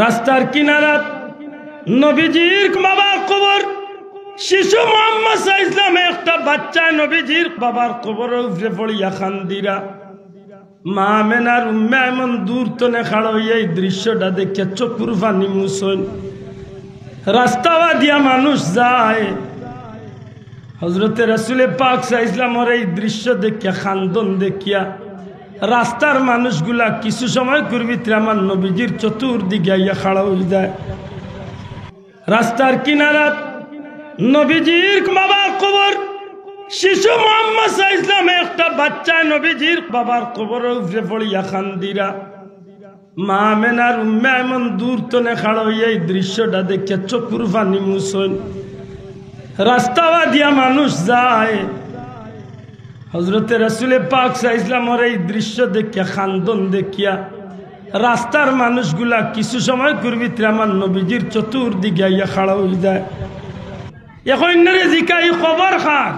রাস্তার কিনারাত নবীজির বাবার কবর, শিশু মুহাম্মদ সাল্লাল্লাহু আলাইহি ওয়াসাল্লাম একটা বাচ্চা নবীজির বাবার কবরের উপরে পড়িয়া কান্দিরা। মা আমেনার উম্মে এমন দূর তনে খাড়া হইয়া এই দৃশ্যটা দেখে চকুর পানি মুছন। রাস্তা দিয়া মানুষ যায়, হযরতে রাসূল পাক সাল্লাল্লাহু আলাইহি ওয়াসাল্লামের এই দৃশ্য দেখিয়া খান্দন দেখিয়া রাস্তার মানুষগুলা কিছু সময় করবি আমার নবীজির চতুর্দিকে আইয়া খাড়া হয়ে যায়। রাস্তার কিনারাত নবীজির বাবার কবর, শিশু মুহাম্মদ সাল্লাল্লাহু আলাইহি ওয়াসাল্লাম একটা বাচ্চা নবীজির বাবার কবরের উপরে পড়িয়া কান্দিরা। মা আমেনার উম্মে এমন দূর তনে খাড়া হইয়া এই দৃশ্যটা দেখে চকুর পানি মুছন। রাস্তা দিয়া মানুষ যায়, হযরতে রাসূল পাক সাল্লাল্লাহু আলাইহি ওয়াসাল্লামের এই দৃশ্য দেখিয়া খান্দন দেখিয়া রাস্তার মানুষগুলা কিছু সময় করবি আমার নবীজির চতুর্দিকে আইয়া খাড়া হয়ে যায়। এখন জিকাই খবর খার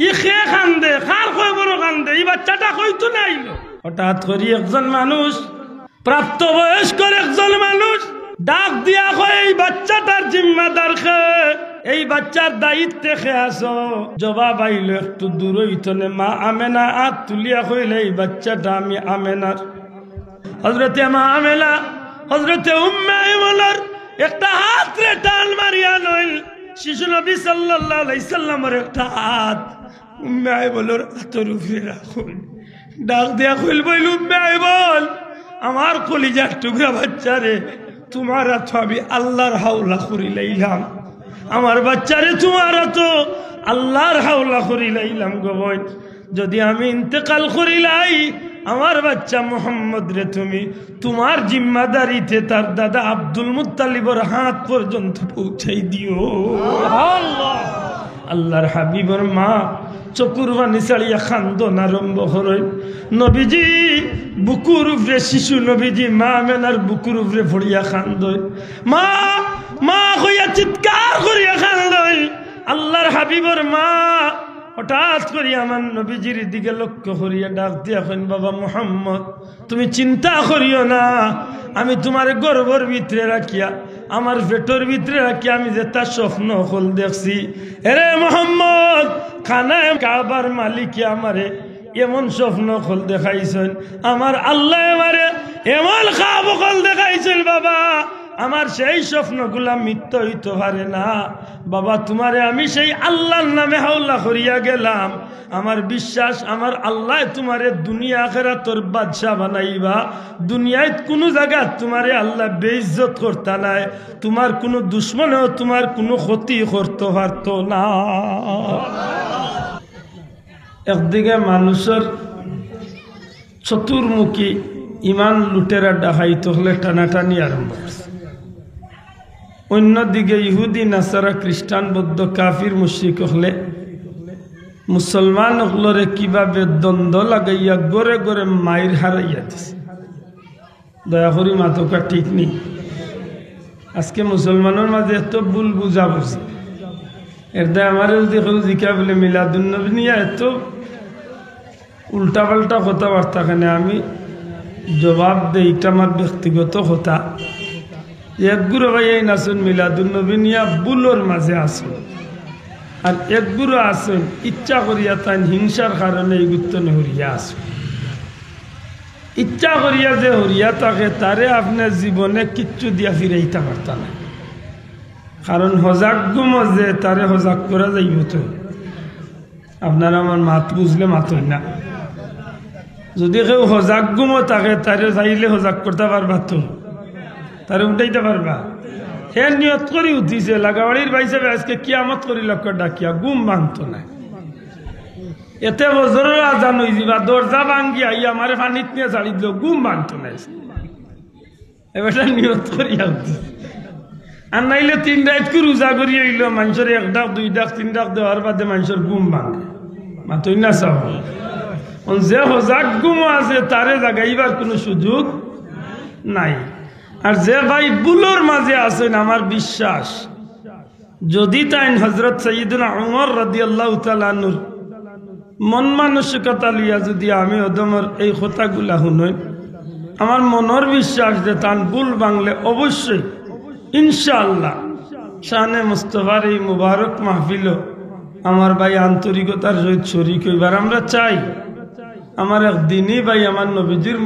ই খে খান্দে, খার খবর কান্দে, এই বাচ্চাটা কইতো না আইলো। হঠাৎ করে একজন মানুষ, প্রাপ্তবয়স্ক একজন মানুষ ডাক দিয়া কয়, এই বাচ্চাটার জিম্মাদার খে, এই বাচ্চার দায়িত্বে খে আসো। জবাব আইলো একটু দূর হইতনে মা আমেনা হাত তুলিয়া কইলে, এই বাচ্চাটা আমি আমেনার। হযরতে মা আমেনা হযরতে উম্মে আইমানের একটা হাত রে টান মারিয়া নইল শিশু নবী সাল্লাল্লাহু আলাইহি সাল্লামের একটা হাত উম্মে আইমানের হাতের উপরে রাখুন। ডাক দিয়া কইল, বইল উম্মে আইমান, আমার কলিজার টুকরা বাচ্চারে তোমার তো আমি আল্লাহর হাওলা করি লাইলাম, আমার বাচ্চারে তোমার তো আল্লাহর হাওলা করি লাইলাম গো বোন। যদি আমি ইন্তেকাল করিলাই আমার বাচ্চা মুহাম্মদ রে তুমি তোমার জিম্মাদারিতে তার দাদা আব্দুল মুত্তালিবের হাত পর্যন্ত পৌঁছাই দিও। আল্লাহর হাবিবের মা চকুর পানি ছাড়িয়া খান্দন আরম্ভ করেন। নবীজি বুকুর উপরে, শিশু নবীজি মা আমেনার বুকুর উপরে পড়িয়া খান্দন, মা মা হইয়া চিৎকার করিয়া খান্দন। আল্লাহর হাবিবের মা হঠাৎ করিয়া আমার নবীজির দিকে লক্ষ্য করিয়া ডাক দিয়া কইন, বাবা মুহাম্মদ তুমি চিন্তা করিও না, আমি তোমার গর্ভের ভিতরে রাখিয়া, আমার পেটের ভিতরে রাখিয়া আমি যে তার স্বপ্ন হল দেখছি। এরে মুহাম্মদ, খানায় কাবার মালিকে আমারে এমন স্বপ্ন হল দেখাইছেন, আমার আল্লাহ আমারে এমন খাব হল দেখাইছেন বাবা, আমার সেই স্বপ্নগুলা মিথ্যা হইতে পারে না বাবা। তোমারে আমি সেই আল্লাহর নামে হাওলা করিয়া গেলাম, আমার বিশ্বাস আমার আল্লাহ তোমারে দুনিয়া আখিরাতের বাদশা বানাইবা। দুনিয়ায় কোনো জায়গা তোমারে আল্লাহ বেইজ্জত করতা নাই, তোমার কোনো দুশ্মনেও তোমার কোনো ক্ষতি করতে পারত না। একদিকে মানুষের চতুর্মুখী ইমান লুটেরা ডাকাইত হলে টানাটানি আরম্ভ করছে, অন্যদিকে ইহুদি নাসারা খ্রিস্টান বৌদ্ধ কাফির মুশরিক হলে মুসলমান হলরে কিভাবে দ্বন্দ্ব লাগাইয়া গড়ে গড়ে মায়ের হারাইয়া দিছে। দয়া করি মাতকা ঠিক নেই। আজকে মুসলমানের মাঝে এত ভুল বুঝা বুঝি, এর দায় আমার যদি কেউ জিকা বলে মিলাদুন্নবী নিয়ে এত উল্টা পাল্টা কথাবার্তা, কেন আমি জবাব দেই, এটা আমার ব্যক্তিগত কথা। এক গুরু ভাই এই নাচুন মিলাদুন্নবী নিয়া বুলোর মাঝে আসুন, আর এক গুরু আসুন ইচ্ছা করিয়া তাই হিংসার কারণে এই গুরুত্ব হরিয়া আসুন। ইচ্ছা করিয়া যে হরিয়া থাকে তারে আপনার জীবনে কিচ্ছু দিয়া ফিরাইতে পারতা না, কারণ হজাগুম যে তারে হজাগ করা যাইব। তো আপনারা আমার মাত বুঝলে মাতই না, যদি কেউ হজাগুমও থাকে তারে চাইলে হজাগ করতে পারবা, তো তারে উঠাইতে পারবা। হে নিয়ত করি উঠিছে লাগাবাড়ির বাইসে আজকে কিয়ামত করি লক্ষ্য ডাকিয়া গুম ভাঙতো না, এতে বছরের আজান হয়ে যাবা, দরজা ভাঙ্গি আইয়া আমার পানিত নিয়ে ছাড়ি দিল, গুম ভাঙতো না। এবার নিয়ত করিয়া উঠিছে। আর নাইলে 3 রাত করে রোজা করি হইল, মানুষের 1 ডাক 2 ডাক 3 ডাক দেওয়ার বাদে মানুষের গুম ভাঙে, মাতই না চাও। যে হজাক গুম আছে তারে জাগাইবার কোনো সুযোগ নাই। আর যে ভাই বুলোর মাঝে আছেন, আমার বিশ্বাস যদি তাই হযরত সাইয়্যিদুনা উমর রাদিয়াল্লাহু তাআলা আনহুর মন মানসিকতা লিয়া যদি আমি ওদমর এই কথাগুলা শুনই, আমার মনের বিশ্বাস যে তান ভুল বাংলে অবশ্যই ইনশাআল্লাহ শানে মুস্তফার এই মুবারক মাহফিল আমার ভাই আন্তরিকতার সহিত শরীক হইবার আমরা চাই। আমার একদিনই ভাই আমার নবীজির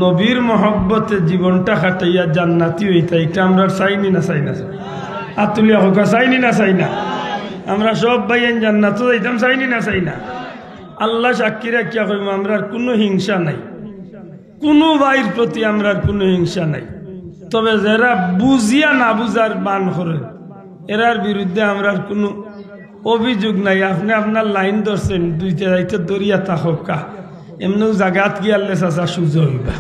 নবীর মহব্বতে জীবনটা কাটাইয়া জান্নাতি হইতা, এটা আমরা চাইনি না চাই না? আতুলিয়া হোক চাইনি না চাই না? আমরা সব ভাই জান্নাত যাইতাম চাইনি না চাই না? আল্লাহ সাক্ষী রাখিয়া কইম আমরা কোনো হিংসা নাই, কোনো ভাইয়ের প্রতি আমরা কোনো হিংসা নাই। তবে যারা বুঝিয়া না বুঝার বান করে এরার বিরুদ্ধে আমরা কোনো অভিযোগ নাই। আপনি আপনার লাইন ধরছেন, দুইটা যাইতে দরিয়া থাকা এমনিও জাগাত গিয়ালে চাচা সুজা হইবা,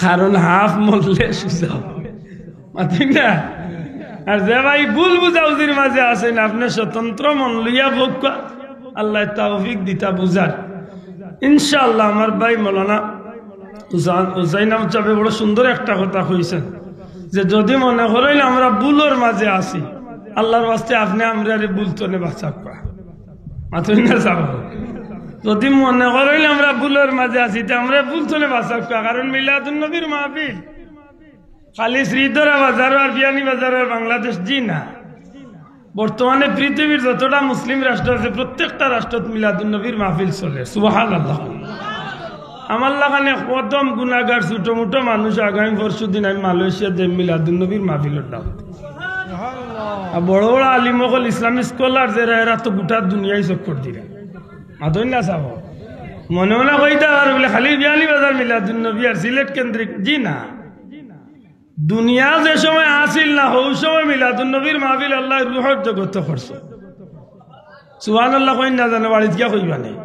কারণ হাফ মরলে সুজা হবে ঠিক না? আর যে ভাই ভুল বুঝাবুঝির মাঝে আছেন আপনি স্বতন্ত্র মন লইয়া ভোগ আল্লাহ তৌফিক দিতা বুঝার। ইনশাআল্লাহ আমার ভাই মৌলানা হুসাইন আহমদ সাহেব বড় সুন্দর একটা কথা কইছেন যে যদি মনে করেন আমরা ভুলের মাঝে আছি, আল্লাহর ওয়াস্তে আপনি আমরা ভুলতনে বাঁচাক মাথুই না যাব। যদি মনে করেন আমরা ভুলের মাঝে আছি তা আমরা ভুলতনে বাঁচাক, কারণ মিলাদুন নবীর মাহফিল খালি শ্রীধরা বাজার আর বিয়ানী বাজার আর বাংলাদেশ জি না, বর্তমানে পৃথিবীর যতটা মুসলিম রাষ্ট্র আছে প্রত্যেকটা রাষ্ট্রত মিলাদুন নবীর মাহফিল চলে। সুবহানাল্লাহ। আমার লাগানে কদম গুনাহগার ছোট মোটো মানুষ আগামী পরশু দিন আমি মালয়েশিয়া যে মিলাদুন নবীর মাহফিলের দাম বড় বড় আলিমকল ইসলামিক স্কলার যারা এরা তো গোটা দুনিয়ায় চক্কর দিরা মাধুর না চাব মনে মনে কইতা আর বলে খালি বিয়ানী বাজার মিলাদুন নবী আর সিলেট কেন্দ্রিক জি না। দুনিয়া যে সময় আসিল না ওই সময় মিলাদুন নবীর মাহফিল আল্লাহ রুহর জগত করছে। সুবহানাল্লাহ কই না জানে বাড়িতে গিয়া কইবা নেই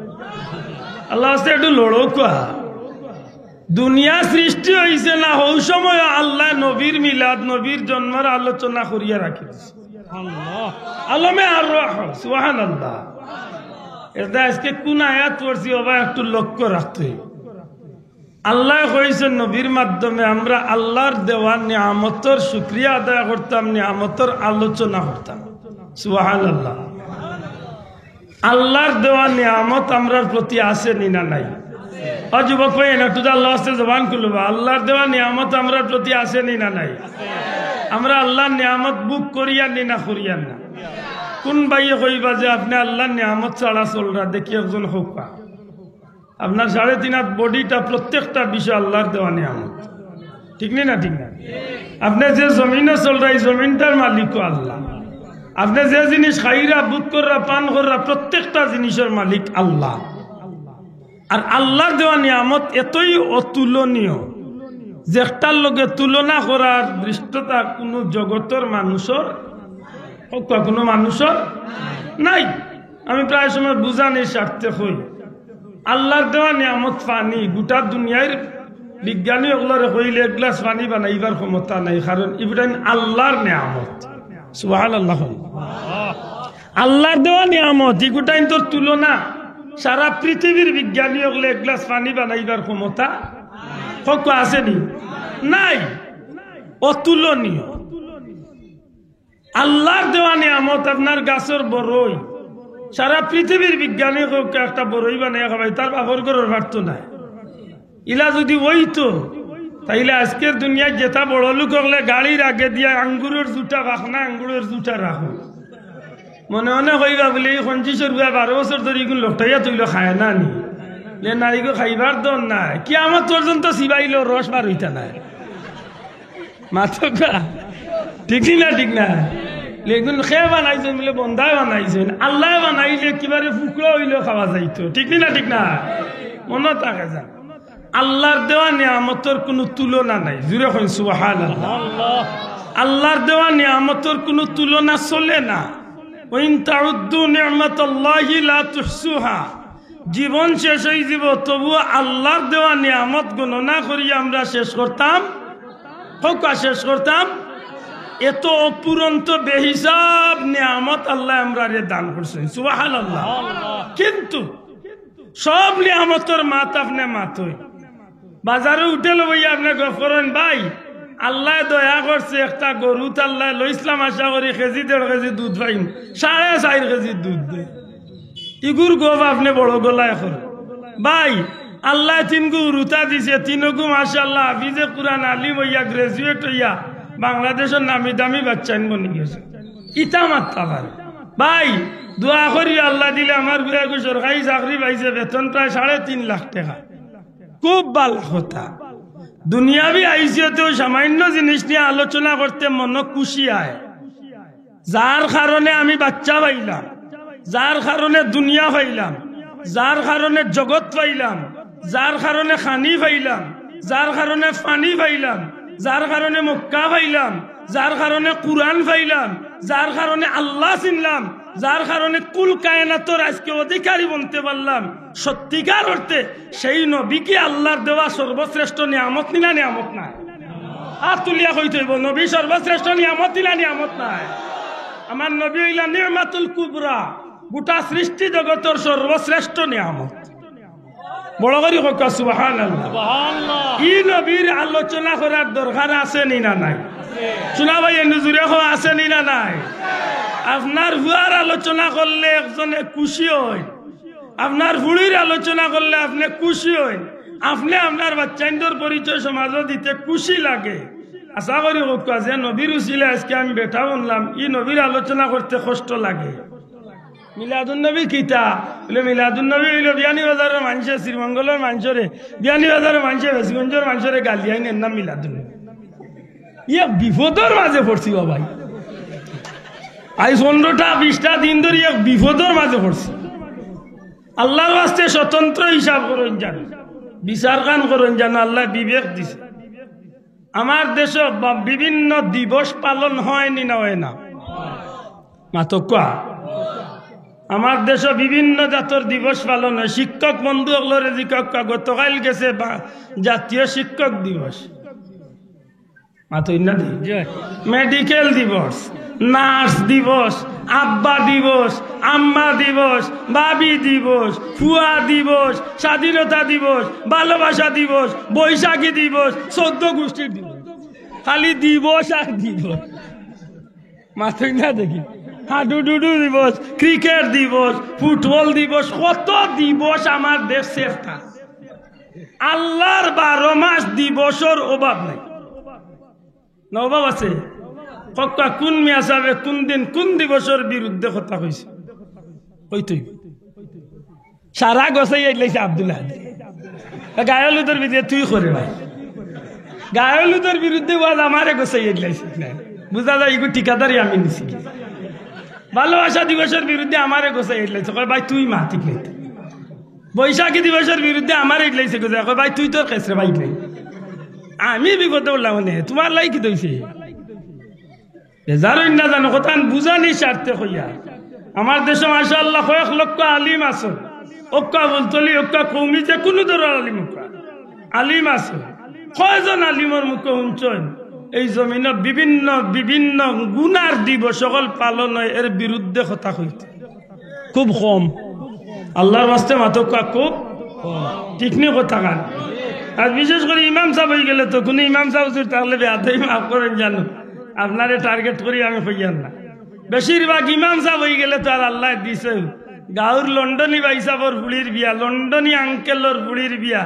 আল্লাহ আস্তে একটু লড়ো কোয়া। দুনিয়া সৃষ্টি হয়েছে না ওই সময় আল্লাহ নবীর মিলাদ নবীর জন্মের আলোচনা করিয়া রাখিছে আলমে আর সুবহানাল্লাহ। এটা আজকে কোন আয়াত পড়ছি ওবা একটু লক্ষ্য রাখতে। আল্লাহ কইছেন নবীর মাধ্যমে আমরা আল্লাহর দেওয়া নিয়ামতের শুকরিয়া আদায় করতাম, নিয়ামতের আলোচনা করতাম। সুবহানাল্লাহ। আল্লাহর দেওয়া নিয়ামত আমরার প্রতি আছে না নাই? যুবক ভাই একটু আল্লাহ আস্তে জবান খুলবা, আল্লাহর দেওয়া নিয়ামত আমরার প্রতি আছে না নাই? আমরা আল্লাহর নিয়ামত বুক করিয়া নি না করিয়া না? কোন ভাইয়ে কইবা যে আপনি আল্লাহর নিয়ামত ছাড়া চলরা দেখি একজন হোক আপনার 3.5 হাত বডিটা প্রত্যেকটা বিষয় আল্লাহর দেওয়া নিয়ামত, ঠিক না? ঠিক না? আপনি যে জমিনে চলরা এই জমিনটার মালিকও আল্লাহ। আপনি যে জিনিস খাইরা বুক কররা পান কররা প্রত্যেকটা জিনিসের মালিক আল্লাহ। আর আল্লাহর দেওয়া নিয়ামত এতই অতুলনীয় যে একটার লগে তুলনা করার দৃষ্টতা কোনো জগতের মানুষের কোনো মানুষের নাই। আমি প্রায় সময় বুঝানির স্বার্থে হই আল্লাহর দেওয়া নিয়ামত পানি গোটা দুনিয়ার বিজ্ঞানী ওগুলোরে কইলে এক গ্লাস পানি বানাইবার ক্ষমতা নাই, কারণ ইব্রাহিম আল্লাহর নিয়ামত। সুবহানাল্লাহ। আল্লাহর দেওয়া নিয়ামত এগুটাই তোর তুলনা সারা পৃথিবীর বিজ্ঞানী ওগুলো এক গ্লাস পানি বানাইবার ক্ষমতা আসেনি, নাই, অতুলনীয়। আল্লাহর দেওয়া নিয়ামত আপনার গাছের বড়ই সারা পৃথিবীর বিজ্ঞানী একটা বড়ই বানাইয়া খাবাই তার বাবর করার পারত নাই। ইলা যদি ওই তো তাইলে আজকের দুনিয়ায় যেটা বড় লোক হলে গাড়ির আগে দিয়া আঙ্গুরের জুটা বাখনা আঙ্গুরের জুটা রাখো মনে মনে কইবা বলে এই 25 রুপিয়া 12 বছর ধরে এগুলো লোকটাইয়া তৈল খায় না নি নারীকে খাইবার দন নাই কি আমার পর্যন্ত সিবাইল রস বার হইতা নাই মাথা ঠিক না? ঠিক না? লেগুন খেয়ে বানাইছেন বলে বন্ধায় বানাইছেন, আল্লাহ বানাইলে কিবারে ফুকরা হইলেও খাওয়া যাইতো, ঠিক না? ঠিক না? মনে থাকে যান আল্লাহর দেওয়া নিয়ামতের কোনো তুলনা নাই। জুড়ে কইন সুবহানাল্লাহ। আল্লাহর দেওয়া নিয়ামতের কোনো তুলনা চলে না। ওয়াইন তাউদ্দু নি'মাতাল্লাহি লা তুহসুহা। জীবন শেষ হয়ে যাব তবু আল্লাহর দেওয়া নিয়ামত গণনা করি আমরা শেষ করতাম শেষ করতাম। এত অপুরন্ত বেহিসাব নিয়ামত আল্লাহ আমরা দান করছেন। সুবহানাল্লাহ। কিন্তু সব নিয়ামতের মাত আপনি মাতই বাজারে উঠে লই আপনি করেন ভাই আল্লাহ দয়া করছে একটা গরু আল্লাহ লইসলাম আশা করি কেজি 1.5 কেজি দুধ পাইম 4.5 কেজি দুধ দে ইগুর গোব আপনি বড় গলায় করেন ভাই আল্লাহ তিনগু রুতা দিছে, তিনগু মাশাআল্লাহ হাফিজে কুরআন আলিম হইয়া গ্রাজুয়েট হইয়া বাংলাদেশের নামি দামি বাচ্চা বনি গেছে। ইটা মাত্তা ভাই দোয়া করি আল্লাহ দিলে আমার বিয়ে সরকারি চাকরি পাইছে, বেতন প্রায় 3.5 লাখ টাকা, খুব ভালো কথা। দুনিয়াবি আইসিতেও সামান্য জিনিস নিয়ে আলোচনা করতে মন খুশি আয়। যার কারণে আমি বাচ্চা পাইলাম, যার কারণে দুনিয়া পাইলাম, যার কারণে জগৎ পাইলাম, যার কারণে খানি পাইলাম, যার কারণে পানি পাইলাম, যার কারণে মক্কা পাইলাম, যার কারণে কুরআন পাইলাম, যার কারণে আল্লাহ চিনলাম, যার কারণে কুল কায়নাতের আজকে অধিকারী বলতে পারলাম, সত্যিকার অর্থে সেই নবীকে আল্লাহর দেওয়া সর্বশ্রেষ্ঠ নিয়ামত নিলা নিয়ামত নাই? আর তুলিয়া কইতে হইব নবী সর্বশ্রেষ্ঠ নিয়ামত নিলা নিয়ামত নাই? আমার নবী হইলা নিয়ামাতুল কুবরা, গোটা সৃষ্টি জগতের সর্বশ্রেষ্ঠ নিয়ামত। বড় করি হোক সুবহানাল্লাহ। ই নবীর আলোচনা করার দরকার আছে নি না নাই? শোনা ভাই নজুরে আছে নি না নাই? আপনার ভুয়ার আলোচনা করলে একজনে খুশি হয়, আপনার ভুড়ির আলোচনা করলে আপনি খুশি হয়, আপনি আপনার বাচ্চাইন্দর পরিচয় সমাজও দিতে খুশি লাগে। আশা করি হোক যে নবীর উচিলে আজকে আমি বেঠা বললাম, ই নবীর আলোচনা করতে কষ্ট লাগে। মিলাদুন নবী কিতা বলে? মিলাদুন নবী হইল বিয়ানীবাজারের মানুষে, শ্রীমঙ্গলের মানুষরে, বিয়ানীবাজারের মানুষে, বেশগঞ্জের মানুষরে গালিয়াই নেন না মিলাদুন নবী। ইয়ে বিপদের মাঝে পড়ছি ভাই, আজ 15টা 20টা দিন ধরে এক বিপদের মাঝে পড়ছি। আল্লাহর ওয়াস্তে স্বতন্ত্র হিসাব করেন জানো, বিচার কান করেন জানো, আল্লাহ বিবেক দিছে। আমার দেশে বিভিন্ন দিবস পালন হয়নি না হয় না মাতকা? আমার দেশে বিভিন্ন জাতর দিবস পালন হয়। শিক্ষক বন্ধু অগলরে জিজ্ঞাসা, গতকাল গেছে জাতীয় শিক্ষক দিবস, মেডিকেল দিবস, নার্স দিবস, আব্বা দিবস, আম্মা দিবস, বাবি দিবস, ফুয়া দিবস, স্বাধীনতা দিবস, ভালোবাসা দিবস, বৈশাখী দিবস, 14 গোষ্ঠীর দিবস, খালি দিবস আর দিবস। মাথা না দেখি হাডুডুডু দিবস, ক্রিকেট দিবস, ফুটবল দিবস, কত দিবস আমার দেশে। আল্লাহর 12 মাস দিবসের অভাব নাই না? অভাব আছে? কোন মিয়া সাহেব কোন দিন কোন দিবসের বিরুদ্ধে কথা কইছে? কইতই সারা গছাই আইলাইছে আব্দুল্লাহ গায়লুদের বিরুদ্ধে। তুই করে ভাই গায়লুদের বিরুদ্ধে ওয়াজ আমারে গছাই আইলাইছে, বুঝা যায় এগুলো ঠিকাদারি আমি নিছি। ভালোবাসা দিবসের বিরুদ্ধে আমারে গোছাই এটলাইছে, কয় ভাই তুই মা ঠিক নাই। বৈশাখী দিবসের বিরুদ্ধে আমার এটলাইছে, কয় ভাই তুই তোর কেসরে ভাই নাই। আমি বিপদে উঠলাম নে, তোমার লাই কি দইছে? বেজারই না জানো কথা বুঝানি স্বার্থে হইয়া। আমার দেশে মাশাআল্লাহ কয়েক লক্ষ আলিম আছে, ওক্কা বলতলি ওক্কা কৌমি, যে কোনো ধরনের আলিম আলিম আছে। কয়জন আলিমর মুখে শুনছেন এই জমিনে বিভিন্ন বিভিন্ন গুনার দিবস সকল পালন হয়, এর বিরুদ্ধে কথা কইতে খুব কম। আল্লাহর বাস্তে মাতকা খুব ঠিক নেই কথা গান। আর বিশেষ করে ইমাম সাহেব হয়ে গেলে তো কোনো ইমাম সাহেব তাহলে বেহাতেই মাফ করেন জানো, আপনারে টার্গেট করি আমি হইয়ান না। বেশিরভাগ ইমাম সাহেব হয়ে গেলে তো আর আল্লাহ দিছে গাঁর লন্ডনী ভাই সাহেবর বুড়ির বিয়া, লন্ডনী আঙ্কেলর বুড়ির বিয়া,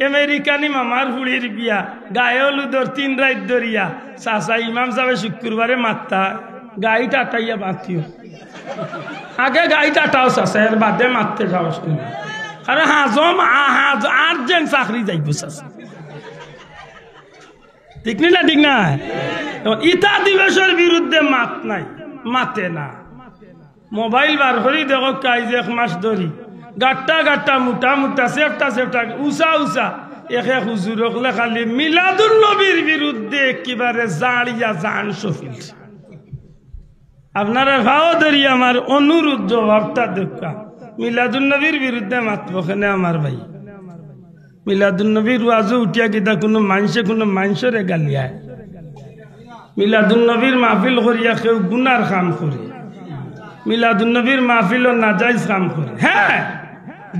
আমেরিকানি মামার বুড়ির বিয়া, গায়লুদর 3 রাত ধরিয়া চাচা ইমাম সাহেব শুক্রবারে মাত্তা গাড়ি টাটাইয়া বাঁধিও। আগে গাড়ি টাটাও চাচা, এর বাদে মারতে যাও আরে হাজম আর্জেন্ট চাকরি যাইব চাচা। ঠিক না ঠিক না? ইতা দিবসের বিরুদ্ধে মাত নাই, মাতে না। মোবাইল বার করি দেখো কাজ 1 মাস ধরি গাট্টা গাট্টা মোটা মোটা সেফটা সেফটা উষা উষা এক হুজুর হলে খালি মিলাদুল নবীর বিরুদ্ধে একেবারে জাড়িয়া জান সফিল। আপনারা ভাও ধরি আমার অনুরোধ জবাবটা দেখা, মিলাদুল নবীর বিরুদ্ধে মাতব কেনে আমার ভাই? মিলাদুল নবীর ওয়াজে উঠিয়া কিতা কোনো মানুষের গালিয়ায়? মিলাদুল নবীর মাহফিল করিয়া কেউ গুনার কাম করে, মিলাদুল নবীর মাহফিল নাজাইজ কাম করে। হ্যাঁ,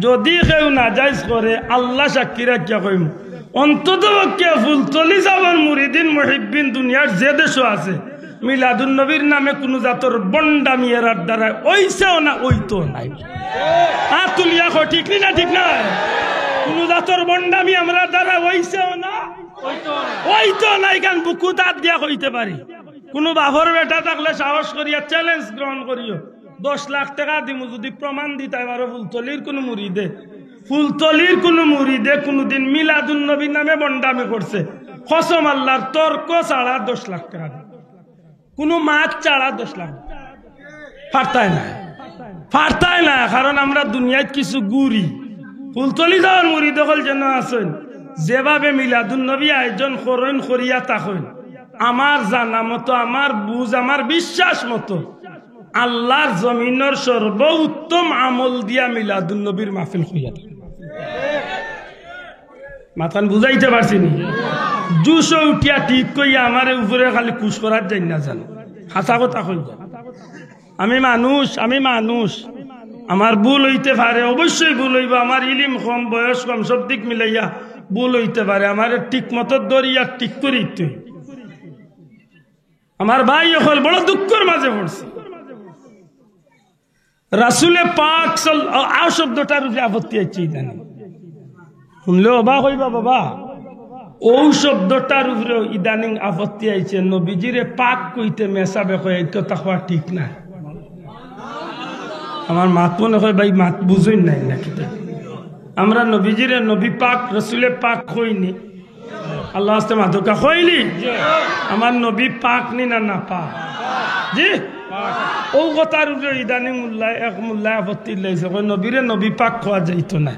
যদি কেউ নাজাইজ করে আল্লাহ সাক্ষী রাখিয়া কইম, অন্তত পক্ষে ফুলতলি যাবার মুরিদিন মুহিব্বিন দুনিয়ার যে দেশও আছে, মিলাদুল নবীর নামে কোনো জাতর বন্ডামি এরার দ্বারা ওইছেও না ওইতো নাই। তুলিয়া ঠিক না ঠিক না? কোন জাতর বন্ডামি আমরা দ্বারা হইছেও না, হইতো নাই, কারণ বুকু তার দিয়া হইতে পারি। কোন বাপর বেটা থাকলে সাহস করিয়া চ্যালেঞ্জ গ্রহণ করিও, 10 লাখ টাকা দিমু যদি প্রমাণ দিতে পারো ফুলতলির কোন মুরিদে কোনদিন মিলাদুন নবী নামে বন্ডামি করছে, কসম আল্লাহর, তর্ক ছাড়া 10 লাখ টাকা, কোন মাছ ছাড়া 10 লাখ ফারতায় না। কারণ আমরা দুনিয়ায় কিছু গুড়ি ফুলতলি যাওয়ার মুরিদ হল যেন আছেন, যেভাবে মিলাদুন নবী আয়োজন করেন করিয়া থাকেন, আমার জানা মতো, আমার বুঝ, আমার বিশ্বাস মতো আল্লাহর জমিনের সর্বোত্তম আমল দিয়া মিলাদুন নবীর মাহফিল হইয়া থাকে। মাথান বুঝাইতে পারছি নি? জুসো উঠিয়া ঠিক কইয়া আমার উপরে খালি খুশ করার যাই না জানো, হাসা কথা কইব। আমি মানুষ, আমার ভুল হইতে পারে, অবশ্যই ভুল হইব। আমার ইলিম কম, বয়স কম, সব দিক মিলাইয়া ভুল হইতে পারে। আমার ঠিক মতো দরিয়া ঠিক করিতে আমার ভাই হল বড় দুঃখের মাঝে পড়ছে। রাসূলে পাক আও শব্দটার উপরে আপত্তি আছে, জানি শুনলে অবাক হইবা বাবা। ও শব্দটার উপরে ইদানিং আপত্তি আইছে, নবীজিরে পাক কইতে মেসাবে কয় এই কথা হওয়া ঠিক না। আমার মাত মনে হয় ভাই মাত বুঝই নাই নাকি? আমরা নবীজিরে নবী পাক রসুলে পাক হইনি, আল্লাহ আস্তে মাধুকা হইলি, আমার নবী পাক নি না পাক জি। ও কথার উপরে ইদানিং মোল্লায় আপত্তি লাইছে, নবীরে নবী পাক খোয়া যাইত না।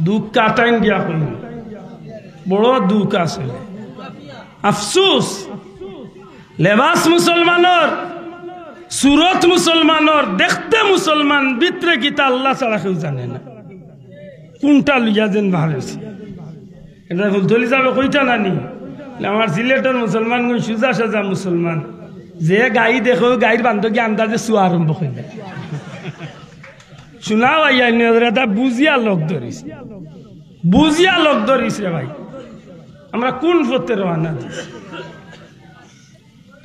দুঃখ কাটাইন গিয়া কইল, বড় দুঃখ আছে, আফসুস। লেবাস মুসলমানের, সুরত মুসলমানের, দেখতে মুসলমান, ভিতরে গীতা আল্লাহ ছাড়া কেউ জানে না। কোনটা লইয়া যেন ভাবেছে এটা ফুলতলি যাবে কইটা নানি। আমার সিলেটের মুসলমান সুজা সাজা মুসলমান, যে গাই দেখো গাইর বান্ধবী আন্দাজে চুয়া আরম্ভ করবে, শোনাও আইয়া বুঝিয়া লোক ধরিস রে ভাই। আমরা কোন পথে রওনা দিছি?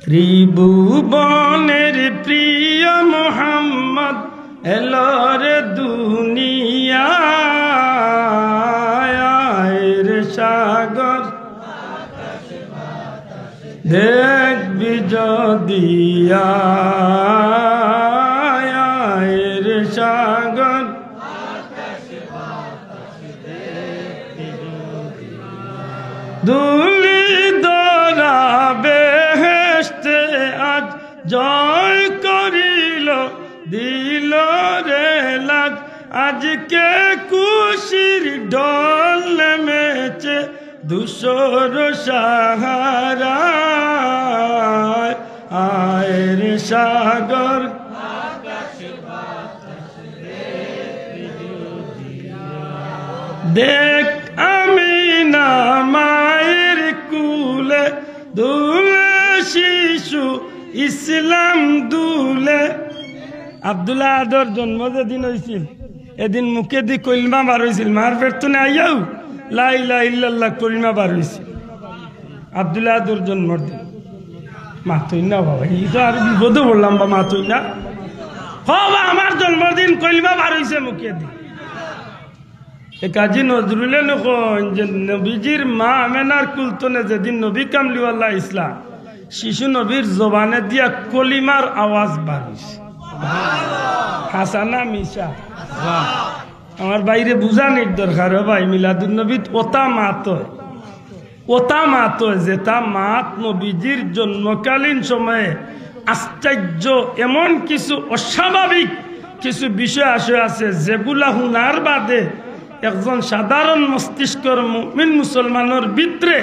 ত্রিভুবনের প্রিয় মোহাম্মদ এলোর দুনিয়ার সাগর, দেখবি যদিয়া সাগর, দুলি দরা বেহেশতে আজ জয় করিল, দিল রে লাজ, আজকে খুশির ঢল নেমেছে দুশোর সাহারা, আয়ের সাগর, দেখ আমি না মায়ের কুলে দুলে শিশু ইসলাম দুলে। আব্দুল্লাহ আদর জন্ম যেদিন হয়েছিল, এদিন মুখে দি কলমা বার হয়েছিল, মার পেটনে আইয়াও লা ইলাহা ইল্লাল্লাহ কলমা বার হয়েছিল। আব্দুল্লাহ আদর জন্মর দিন মাতই না বাবা, এই তো আর বিপদে বললাম বা মাতই না বাবা, আমার জন্মদিন কলমা বার হয়েছে মুখে দি। কাজী নজরুলে নখন যে নবীজির মা আমেনার কুলতনে যেদিন নবী কামলিওয়াল্লাহ ইসলাম শিশু নবীর জবানে দিয়া কলিমার আওয়াজ বার হয়েছে। হাসানা মিশা আমার বাইরে বুঝানির দরকার ভাই, মিলাদুন নবী ওতা মাত যেটা মাত নবীজির জন্মকালীন সময়ে আশ্চর্য এমন কিছু অস্বাভাবিক কিছু বিষয় আছে যেগুলা হুনার বাদে একজন সাধারণ মস্তিষ্কর মুমিন মুসলমানের ভিতরে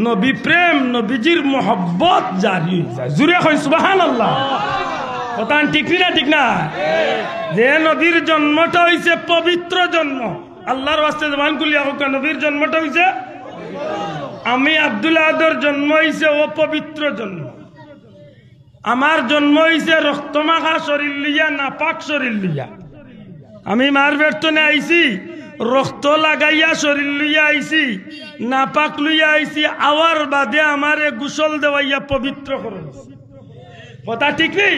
নবী প্রেম, নবীজির মোহব্বত জারি হয়ে যায়। জুড়ে হয় সুবহানাল্লাহ। কথা ঠিক না? যে নবীর জন্মটা হইছে পবিত্র জন্ম, আল্লাহর ওয়াস্তে জবান খুলিয়া হোক, নবীর জন্মটা হইছে, আমি আব্দুল্লাহ আদর জন্ম হইছে অপবিত্র জন্ম, আমার জন্ম হইছে রক্তমাখা শরীর লইয়া, নাপাক শরীর লইয়া। আমি মার বের্তনে আইছি, রক্ত লাগাইয়া শরীর লইয়া আইছি, নাপাক লইয়া আইছি, আওয়ার বাদে আমারে গোসল দেওয়াইয়া পবিত্র করে। কথা ঠিক নেই?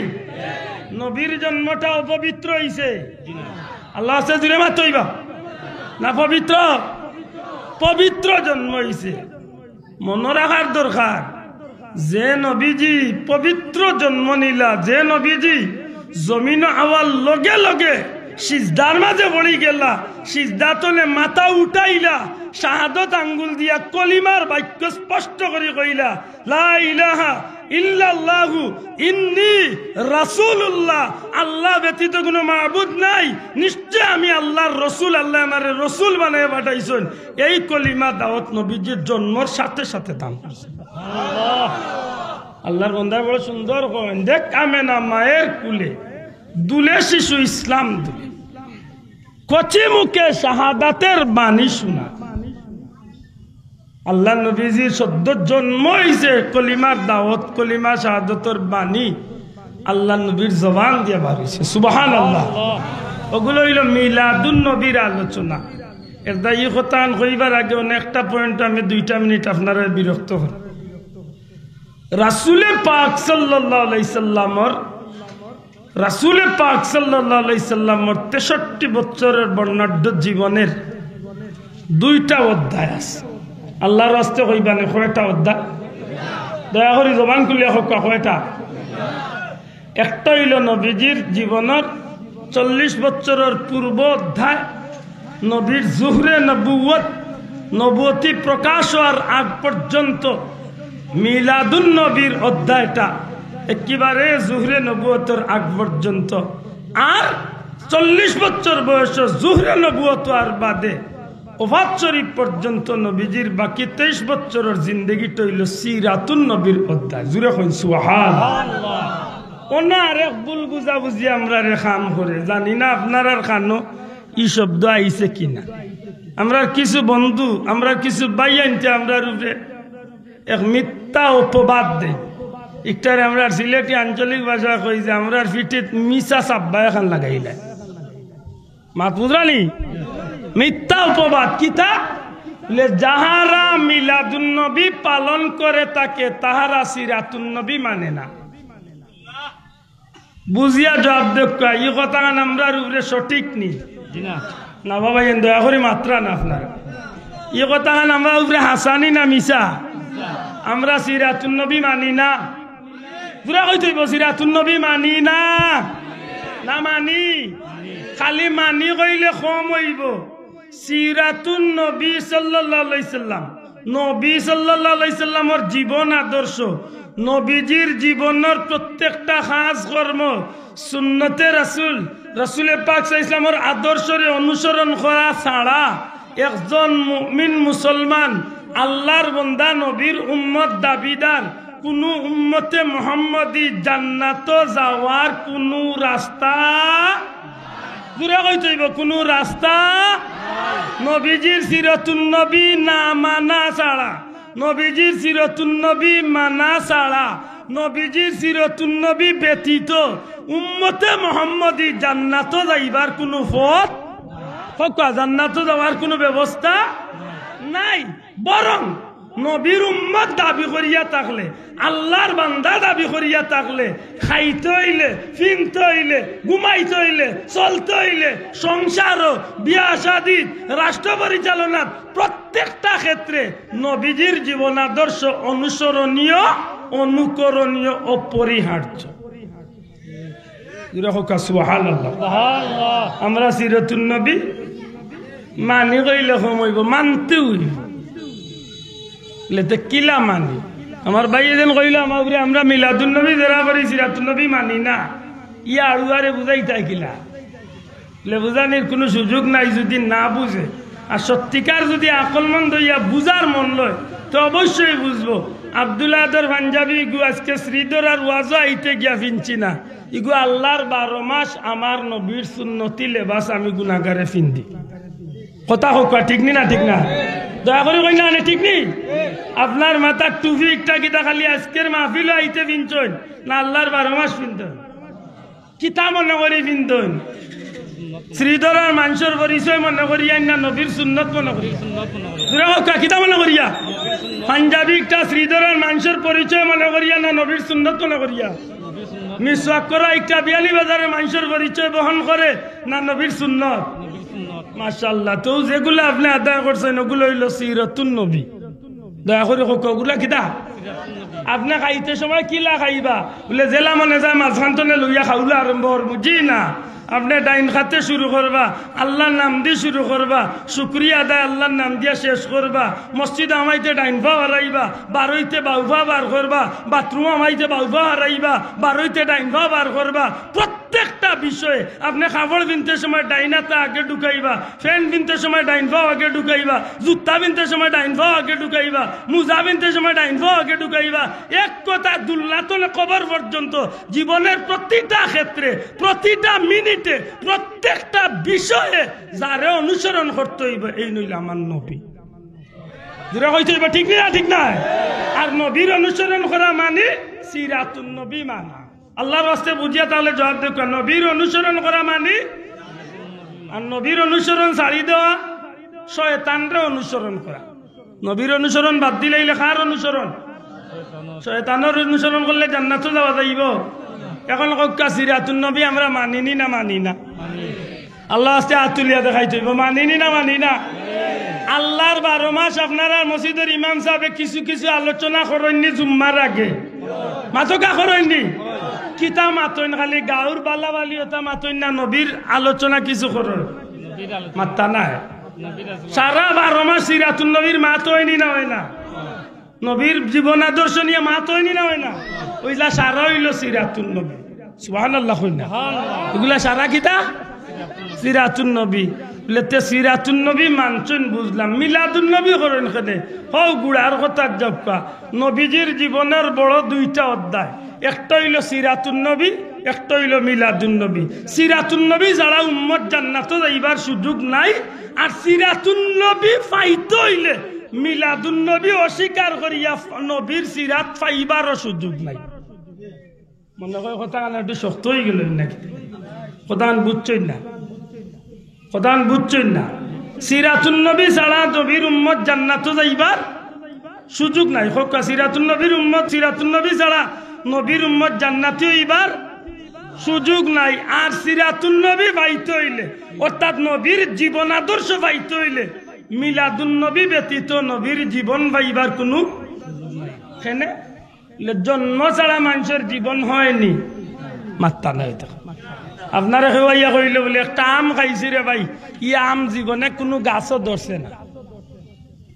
নবীর জন্মটা অপবিত্র হইছে, আল্লাহ আছে জুড়ে মাতইবা না পবিত্র? পবিত্র জন্ম হইছে। মনে রাখার দরকার, যে নবীজি পবিত্র জন্ম নিলা, যে নবীজি জমিন আওয়ার লগে লগে সিজদার মাঝে পড়ি গেলা, সিজদা তলে মাথা উঠাইলা, শাহাদত আঙ্গুল দিয়া কলিমার বাক্য স্পষ্ট করে কইলা, লা ইলাহা ইল্লাল্লাহু ইন্নী রাসূলুল্লাহ, আল্লাহ ব্যতীত কোনো মাবুদ নাই, নিশ্চয় আমি আল্লাহর রসুল, আল্লাহ আমারে রসুল বানায় পাঠাইছেন। এই কলিমা দাওয়াত নবীজির জন্মের সাথে সাথে দান করছে। আল্লাহর বান্দা বড় সুন্দর করেন, দেখ আমেনা মায়ের কুলে দুলে শিশু ইসলাম দুলে, কচি মুখে শাহাদাতের বাণী শোনা। আল্লাহ নবীজির সদ্য জন্ম হইছে, কলিমার দাওয়াত, কলিমা শাহাদাতের বাণী আল্লাহ নবীর জবান দিয়ে বার হইছে। সুবহানাল্লাহ। ওগুলো হইল মিলাদুন নবীর আলোচনা। এর দায়ী কথা কইবার আগে অনেকটা পয়েন্ট আমি 2 মিনিট আপনারা বিরক্ত করি। রাসূলে পাক সাল্লাল্লাহু আলাইহি সাল্লামর, রাসূলে পাক সাল্লাল্লাহু আলাইহি সাল্লামর 63 বছরের বর্ণাঢ্য জীবনের 2টা অধ্যায় আছে। আল্লাহর রাস্তে কইবানে কয়টা অধ্যায়? দয়া করে জবান খুলে হোক, কয়টা? একটা হইল নবীজির জীবনের 40 বছরের পূর্ব অধ্যায়, নবীর জুহরে নবুয়ত, নবুয়তি প্রকাশ হওয়ার আগ পর্যন্ত মিলাদুন নবীর অধ্যায়টা একেবারে জুহরে নবুয়তের আগ পর্যন্ত। আর 40 বছর বয়স জুহরে নবুয়ত আর বাদে ওফাত শরীফ পর্যন্ত নবীজির বাকি 23 বছরের জিন্দগিটা হইল সিরাতুন নবীর অধ্যায়। জুরে কইন সুবহানাল্লাহ। ওনার এক ভুল বুঝাবুঝি আমরা রে কাম করে, জানি না আপনার আর খানো ই শব্দ আইছে কিনা। আমরা কিছু বন্ধু, আমরা কিছু বাই আনতে আমরা রূপে এক মিথ্যা অপবাদ দেয়। একটার আমরা সিলেটি আঞ্চলিক ভাষা কই যে আমরা ফিটিত মিশা সাব্বা এখন লাগাইলে মাত বুঝরানি, মিথ্যা অপবাদ। কিতা? যাহারা মিলাদুন নবী পালন করে তাকে তাহারা সিরাতুন নবী মানে না। বুঝিয়া জবাব দেখ, এই কথা আমরা উপরে সঠিক নি না বাবা, দয়া করে মাত্রা না আপনার এই কথা আমরা উপরে হাসানি না মিশা। আমরা সিরাতুন নবী মানি না। পুরা কই থইব সিরাতুন নবী মানি না, না মানি। খালি মানি কইলে কম হইব। সিরাতুন নবী সাল্লাল্লাহু আলাইহি সাল্লাম, নবী সাল্লাল্লাহু আলাইহি সাল্লামের জীবন আদর্শ, নবীজির জীবনের প্রত্যেকটা খাস কর্ম, সুন্নতে রাসূল, রাসূলে পাক সাল্লাল্লাহু আলাইহি সাল্লামের আদর্শরে অনুসরণ করা ছাড়া একজন মুমিন মুসলমান, আল্লাহর বান্দা, নবীর উম্মত দাবিদার কোন উম্মতে মুহাম্মদী জান্নাত যাওয়ার কোন রাস্তা, দূরে কইতে হইব, কোন রাস্তা নবীজির সিরাতুন নবী না মানা ছাড়া, নবীজির সিরাতুন নবী মানা ছাড়া, নবীজির সিরাতুন নবী ব্যতীত উম্মতে মুহাম্মদী জান্নাত যাইবার কোন পথ, জান্নাত যাওয়ার কোন ব্যবস্থা নাই। বরং নবীর উম্মত দাবি করিয়া থাকলে, আল্লাহর বান্দা দাবি করিয়া থাকলে, খাইতে হইলে, ফিনতে হইলে, ঘুমাইতে হইলে, চলতে হইলে, সংসার, বিয়া শাদী, রাষ্ট্র পরিচালনার প্রত্যেকটা ক্ষেত্রে নবীজির জীবন আদর্শ অনুসরণীয়, অনুকরণীয়, অপরিহার্য। আমরা সিরাতুন নবী মানি কইলে কমইব, মানতে হইব। কিলা মানি? আমার ভাই এজন কইল আমার আমরা মিলাদুন নবী যারা করি সিরাতুন নবী মানি না, ইয়া আড়ুয়ারে বুঝাই তাই কিলা বুঝানির কোনো সুযোগ নাই। যদি না বুঝে আর সত্যিকার যদি আকলমন্দ হইয়া বুঝার মন লয় তো অবশ্যই বুঝবো। আব্দুল্লাহর পাঞ্জাবি ইগু আজকে শ্রীধর আর ওয়াজও আইতে গিয়া ফিনছি না, ইগু আল্লাহর 12 মাস আমার নবীর সুন্নতি লেবাস আমি গুনাহগারে ফিন্দি। কথা হোক, ঠিক নি না? ঠিক না? দয়া করে কই না ঠিক নি? আপনার মাথার টুপি একটা কিতা খালি আজকের মাহফিল আইতে ফিনছেন না আল্লাহর 12 মাস ফিনতেন? কিতা মনে করি ফিনতেন? শ্রীধরার মানুষের পরিচয় মনে করিয়া না নবীর সুন্নত মনে করি? কিতা মনে করিয়া? পাঞ্জাবি একটা শ্রীধরার মানুষের পরিচয় মনে করিয়া না নবীর সুন্নত মনে করিয়া? মিসওয়াক করা একটা বিয়ালি বাজারের মানুষের পরিচয় বহন করে না নবীর সুন্নত? মাশাআল্লাহ। তো যেগুলো আপনি আদায় করছেন ওগুলো হইল সিরাতুন নবী। দয়া করে ওগুলা কিতা আপনি খাইতে সময় কিলা খাইবা বলে জেলা মনে যায় মাঝখান তনে লইয়া খাওলা আরম্ভ করবো, জি না। আপনি ডাইন খাতে শুরু করবা, আল্লাহর নাম দিয়ে শুরু করবা, শুক্রিয়া আদায় আল্লাহর নাম দিয়ে শেষ করবা। মসজিদ আমাইতে ডাইন পা হারাইবা, বারোইতে বাউফা বার করবা, বাথরুম আমাইতে বাউফা হারাইবা, বারোইতে ডাইন পা বার করবা। প্রত্যেকটা বিষয়ে আপনি কাপড় কিনতে সময় ডাইনাটা আগে ঢুকাইবা, ফ্যান কিনতে সময় ডাইন পাও আগে ঢুকাইবা, জুতা কিনতে সময় ডাইন পাও আগে ঢুকাইবা, মুজা কিনতে সময় ডাইন পাও আগে ঢুকাইবা। এক কথা দুল্লাতলে কবর পর্যন্ত জীবনের প্রতিটা ক্ষেত্রে, প্রতিটা মিনিটে, প্রত্যেকটা বিষয়ে যারে অনুসরণ করতে হইবে এই নইলে আমার নবী। যেটা হইতে হইবে, ঠিক না? ঠিক না? আর নবীর অনুসরণ করা মানে সিরাতুন নবী মানা। আল্লাহর রাস্তায় বুঝিয়া তাহলে জবাব দেখ, নবীর অনুসরণ করা মানে, আর নবীর অনুসরণ ছাড়ি দেওয়া শয়তানরে অনুসরণ করা। নবীর অনুসরণ বাদ দিলেই লেখার অনুসরণ, শয়তানের অনুসরণ করলে জান্নাতে যাওয়া যাইব। এখন কক্কা সিরাতুন নবী আমরা মানিনি না মানি না? আল্লাহ আস্তে আতুলিয়া দেখাই তৈব, মানিনি না মানি না? আল্লাহর 12 মাস আপনারা মসজিদের ইমাম সাহেব কিছু কিছু আলোচনা করেননি জুম্মার আগে, মাতকা করেননি? কিতা মাতইন খালি গাঁর বালাবালি ওটা মাতইন না, নবীর আলোচনা কিছু করেন মাত্তা নাই। সারা 12 মাস সিরাতুন নবীর মাত হয়নি না হয় না? নবীর জীবন আদর্শ নিয়ে মাত হয়নি না হয় না? ওইলা সারা হইল সিরাতুন নবী। সুবহানাল্লাহ কই না? এগুলা সারা কিতা সিরাতুন নবী। বলে সিরাতুন নবী মানছেন বুঝলাম, মিলাদুন নবী করেন কেনে? হও গুড়ার কথা জবকা। নবীজির জীবনের বড় 2টা অধ্যায়, একটা হইল সিরাতুন নবী, একটা হইল মিলাদুন নবী। সিরাতুন নবী যারা উম্মত জান্নাতে যাইবার সুযোগ নাই, আর সিরাতুন নবী পাইতে হইলে মিলাদুন নবী অস্বীকার করিয়া নবীর সিরাত পাইবারও সুযোগ নাই। মনে হয় কথা একটু শক্ত হয়ে গেল নাকি? প্রধান বুঝছেন না, প্রধান বুঝছেন না। সিরাতুন নবী ছাড়া নবীর উম্মত জান্নাতে যাইবার সুযোগ নাই। হোক সিরাতুন নবীর উম্মত, সিরাতুন নবী ছাড়া নবীর উম্মত জান্নাতে হইবার সুযোগ নাই। আর সিরাতুন নবী পাইতে হইলে, অর্থাৎ নবীর জীবন আদর্শ পাইতে হইলে মিলাদুন নবী ব্যতীত নবীর জীবন পাইবার কোনো এখানে জন্ম ছাড়া মানুষের জীবন হয়নি, মাত্তা নাই। আপনারা হেওয়াইয়া কইলে বলে একটা আম খাইছি রে ভাই, ই আম জীবনে কোনো গাছও ধরছে না,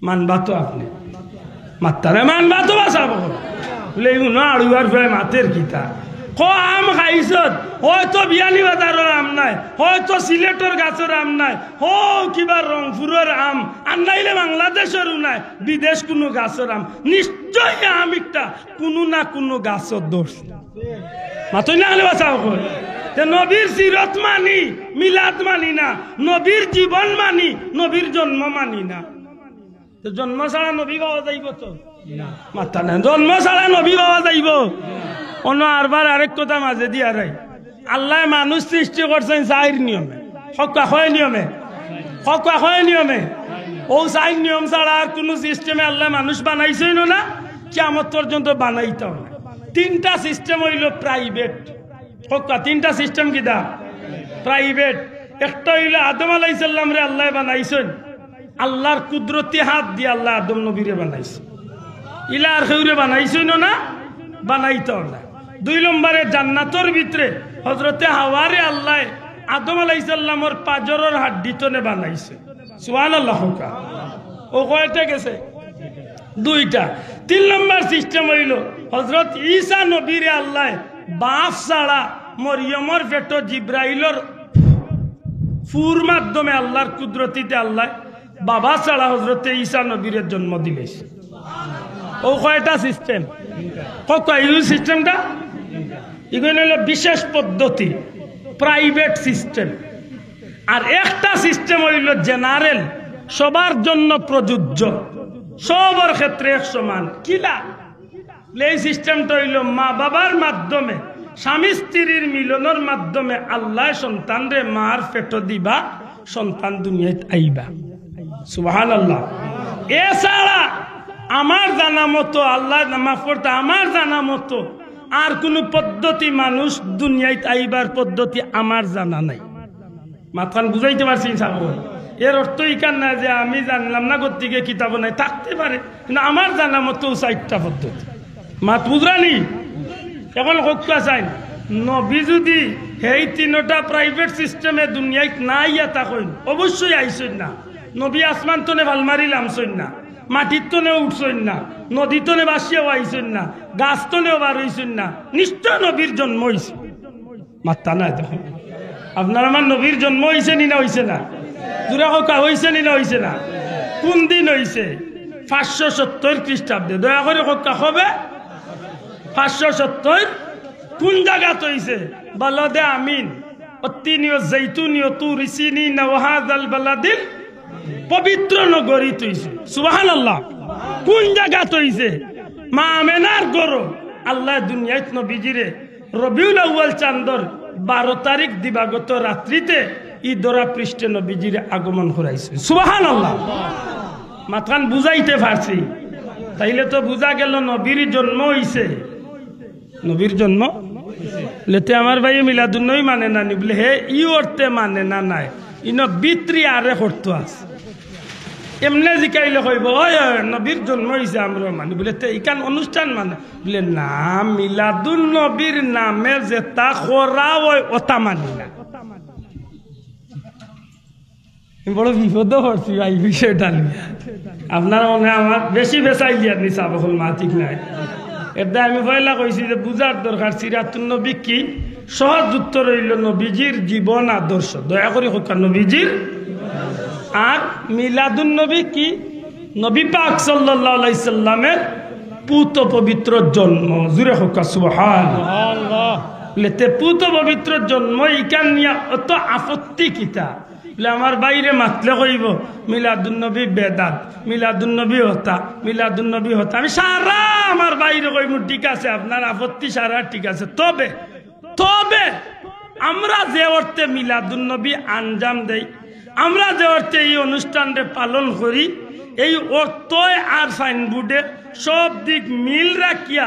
মানবা তো আপনি? মাত্তা নাই, মানবা তো বাঁচাব বলে শুনো আড়ুয়ার ফেলে মাতের কিতা আম খাইছ, হয়তো বিয়ানি বাজারের আম নাই, হয়তো সিলেটের গাছের আম নাই, কিবা রংপুরের আম, আর নাইলে বাংলাদেশের নাই, বিদেশ কোনো গাছের আম, নিশ্চয় আম একটা কোনো না কোনো গাছের দোষ। মাতই না হলে বাঁচাও কই? নবীর সিরত মানি, মিলাদ মানি না, নবীর জীবন মানি, নবীর জন্ম মানি না। জন্ম ছাড়া নবী পাওয়া যাইব তো? মাথা না, জন্ম ছাড়া নবী পাওয়া যাইব? অন্য আরবার আরেক কথা মাঝে দিয়া রাই, আল্লাহ মানুষ সৃষ্টি করছেন 4 নিয়মে। হকা হয় নিয়মে, হকা হয় নিয়মে। ও 4 নিয়ম ছাড়া আর কোন সিস্টেমে আল্লাহ মানুষ বানাইছেই না, কিয়ামত পর্যন্ত বানাইতাম না। 3টা সিস্টেম হইল প্রাইভেট। হকা 3টা সিস্টেম কিটা প্রাইভেট। একটা হইল আদম আলাইহিস সালাম রে আল্লাহ বানাইছেন, আল্লাহর কুদরতি হাত দিয়ে আল্লাহ আদম নবীরে বানাইছে। ইলা আর কেউরে বানাইছেন না, বানাইতাম না। 2 নম্বরে জান্নাতের ভিতরে হযরতে হাওয়ারে আল্লাহ আদম আলাইহিস সালামের পাজরের হাড্ডি তনে বানাইছে। সুবহানাল্লাহ। ও কয়টা গেছে? 2টা। 3 নম্বর সিস্টেম হইল হযরত ঈসা নবীরে আল্লাহ বাপ ছাড়া মরিয়মের পেট জিব্রাইলের ফুর মাধ্যমে আল্লাহর কুদরতিতে আল্লাহ বাবা ছাড়া হযরতে ঈসা নবীরে জন্ম দিলেছে। ও কয়টা সিস্টেম? এই সিস্টেমটা এগুলো হলো বিশেষ পদ্ধতি, প্রাইভেট সিস্টেম। আর একটা সিস্টেম হইল জেনারেল, সবার জন্য প্রযোজ্য, সবার ক্ষেত্রে এক সমান। কিলা এই সিস্টেমটা হইল মা বাবার মাধ্যমে, স্বামী স্ত্রীর মিলনের মাধ্যমে আল্লাহ সন্তান রে মার পেট দিবা, সন্তান দুনিয়ায় আইবা। সুবহানাল্লাহ। এছাড়া আমার জানা মতো, আল্লাহ মাফ করতে, আমার জানা মতো আর কোন পদ্ধতি মানুষ দুনিয়ায় আইবার পদ্ধতি আমার জানা নাই। মাথান বুঝাইতে পারছি? এর অর্থ ইকান না যে আমি জানলাম না গতিকে কিতাব নাই, থাকতে পারে, কিন্তু আমার জানা মতো 4টা পদ্ধতি মাত বুঝরানি। এখন হকা চাই নবী যদি সেই 3টা প্রাইভেট সিস্টেমে দুনিয়ায় না ইয়া থাকেন, অবশ্যই আইসেন না। নবী আসমান তনে ভাল মারিলামছেন না, মাটির তনে উঠছেন না, নদী তনে বাসিয়াও আইসেন না, গাছ তনেও বার হইছেন না, নিশ্চয় নবীর জন্ম হয়েছে। মাত্তা না দেখুন, আপনার আমার নবীর জন্ম হয়েছে নি না হয়েছে না? জোড়া হকা হয়েছে নি না হয়েছে না? কোন দিন হয়েছে? 570 খ্রিস্টাব্দে। দয়া করে হকা হবে 570 কোন জায়গাত হয়েছে? বালদে আমিন অত্তিনিয় জৈতুনিয় তুর সিনিন ওয়া হাযাল বালাদিল, পবিত্র নগরীত হইছে। সুবহানাল্লাহ। কোন জায়গাত হইছে? মা আমেনার গরো আল্লাহ দুনিয়াত নবীজিরে রবিউল আউয়াল চাঁদর 12 তারিখ দিবাগত রাত্রিতে ঈদরা পৃষ্ঠে নবীজিরে আগমন করাইছে। সুবহানাল্লাহ। মাথান বুঝাইতে পারছি, তাইলে তো বুঝা গেল নবীর জন্ম হইছে। নবীর জন্ম লেতে আমার ভাই মিলাদুন্নবী মানে না নি বলে হে ই অর্থে মানে না নাই, ইন বিত্রি আরে করতো আছে। এমনি জিকাইলে কইব ওই নবীর জন্ম হয়েছে আমরা মানি বলে ইকান অনুষ্ঠান মানে বলে না, মিলাদুন নবীর নামে যেটা খরা ওই ওটা মানি না। বড় বিপদ পড়ছি এই বিষয়টা নিয়ে। আপনার মনে আমার বেশি বেসাই দিয়ার নিচা বহল মা ঠিক নাই। এটা আমি পয়লা কইছি যে বুঝার দরকার সিরাতুন নবী কি। সহজ উত্তর হইল নবীজির জীবন আদর্শ। দয়া করে হোক নবীজির। আর মিলাদুন নবী কি? নবী পাক সাল্লাল্লাহু আলাইহি সাল্লামের পুত পবিত্র জন্ম। জুরে হোক সুবহানাল্লাহ। লেতে পুত পবিত্র জন্ম ইকান নিয়া অত আপত্তি কিতা বলে আমার বাইরে মাতলে কইব মিলাদুন নবী বেদাত, মিলাদুন নবী হতা, মিলাদুন নবী হতা। আমি সারা আমার বাইরে কইব ঠিক আছে, আপনার আপত্তি সারা ঠিক আছে। তবে তবে আমরা যে অর্থে মিলাদুন নবী আঞ্জাম দেই, আমরা যে অর্থে এই অনুষ্ঠানটা পালন করি, এই অর্থই আর সাইনবোর্ডে সব দিক মিল রাখিয়া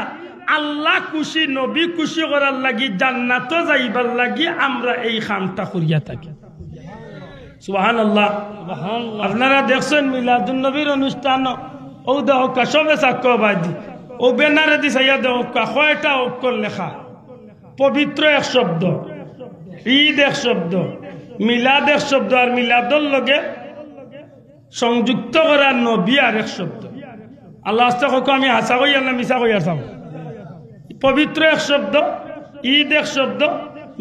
আল্লাহ খুশি নবী খুশি করার লাগি জান্নাত যাইবার লাগি আমরা এই কামটা করিয়া থাকি। সুবহানাল্লাহ। আপনারা দেখছেন মিলাদুন নবীর অনুষ্ঠান ও দেখা সবে সাক্ষ্যবাদী ও বেনারে দি সাইয়া দেখা কয়টা অক্ষর লেখা, পবিত্র এক শব্দ, ঈদ এক শব্দ, মিলাদ এক শব্দ, আর মিলাদর লগে সংযুক্ত করা নবী আর এক শব্দ। আল্লাহ আস্তে আমি হাসা কইয়া না মিশা কইয়া চাম। পবিত্র এক শব্দ, ঈদ এক শব্দ,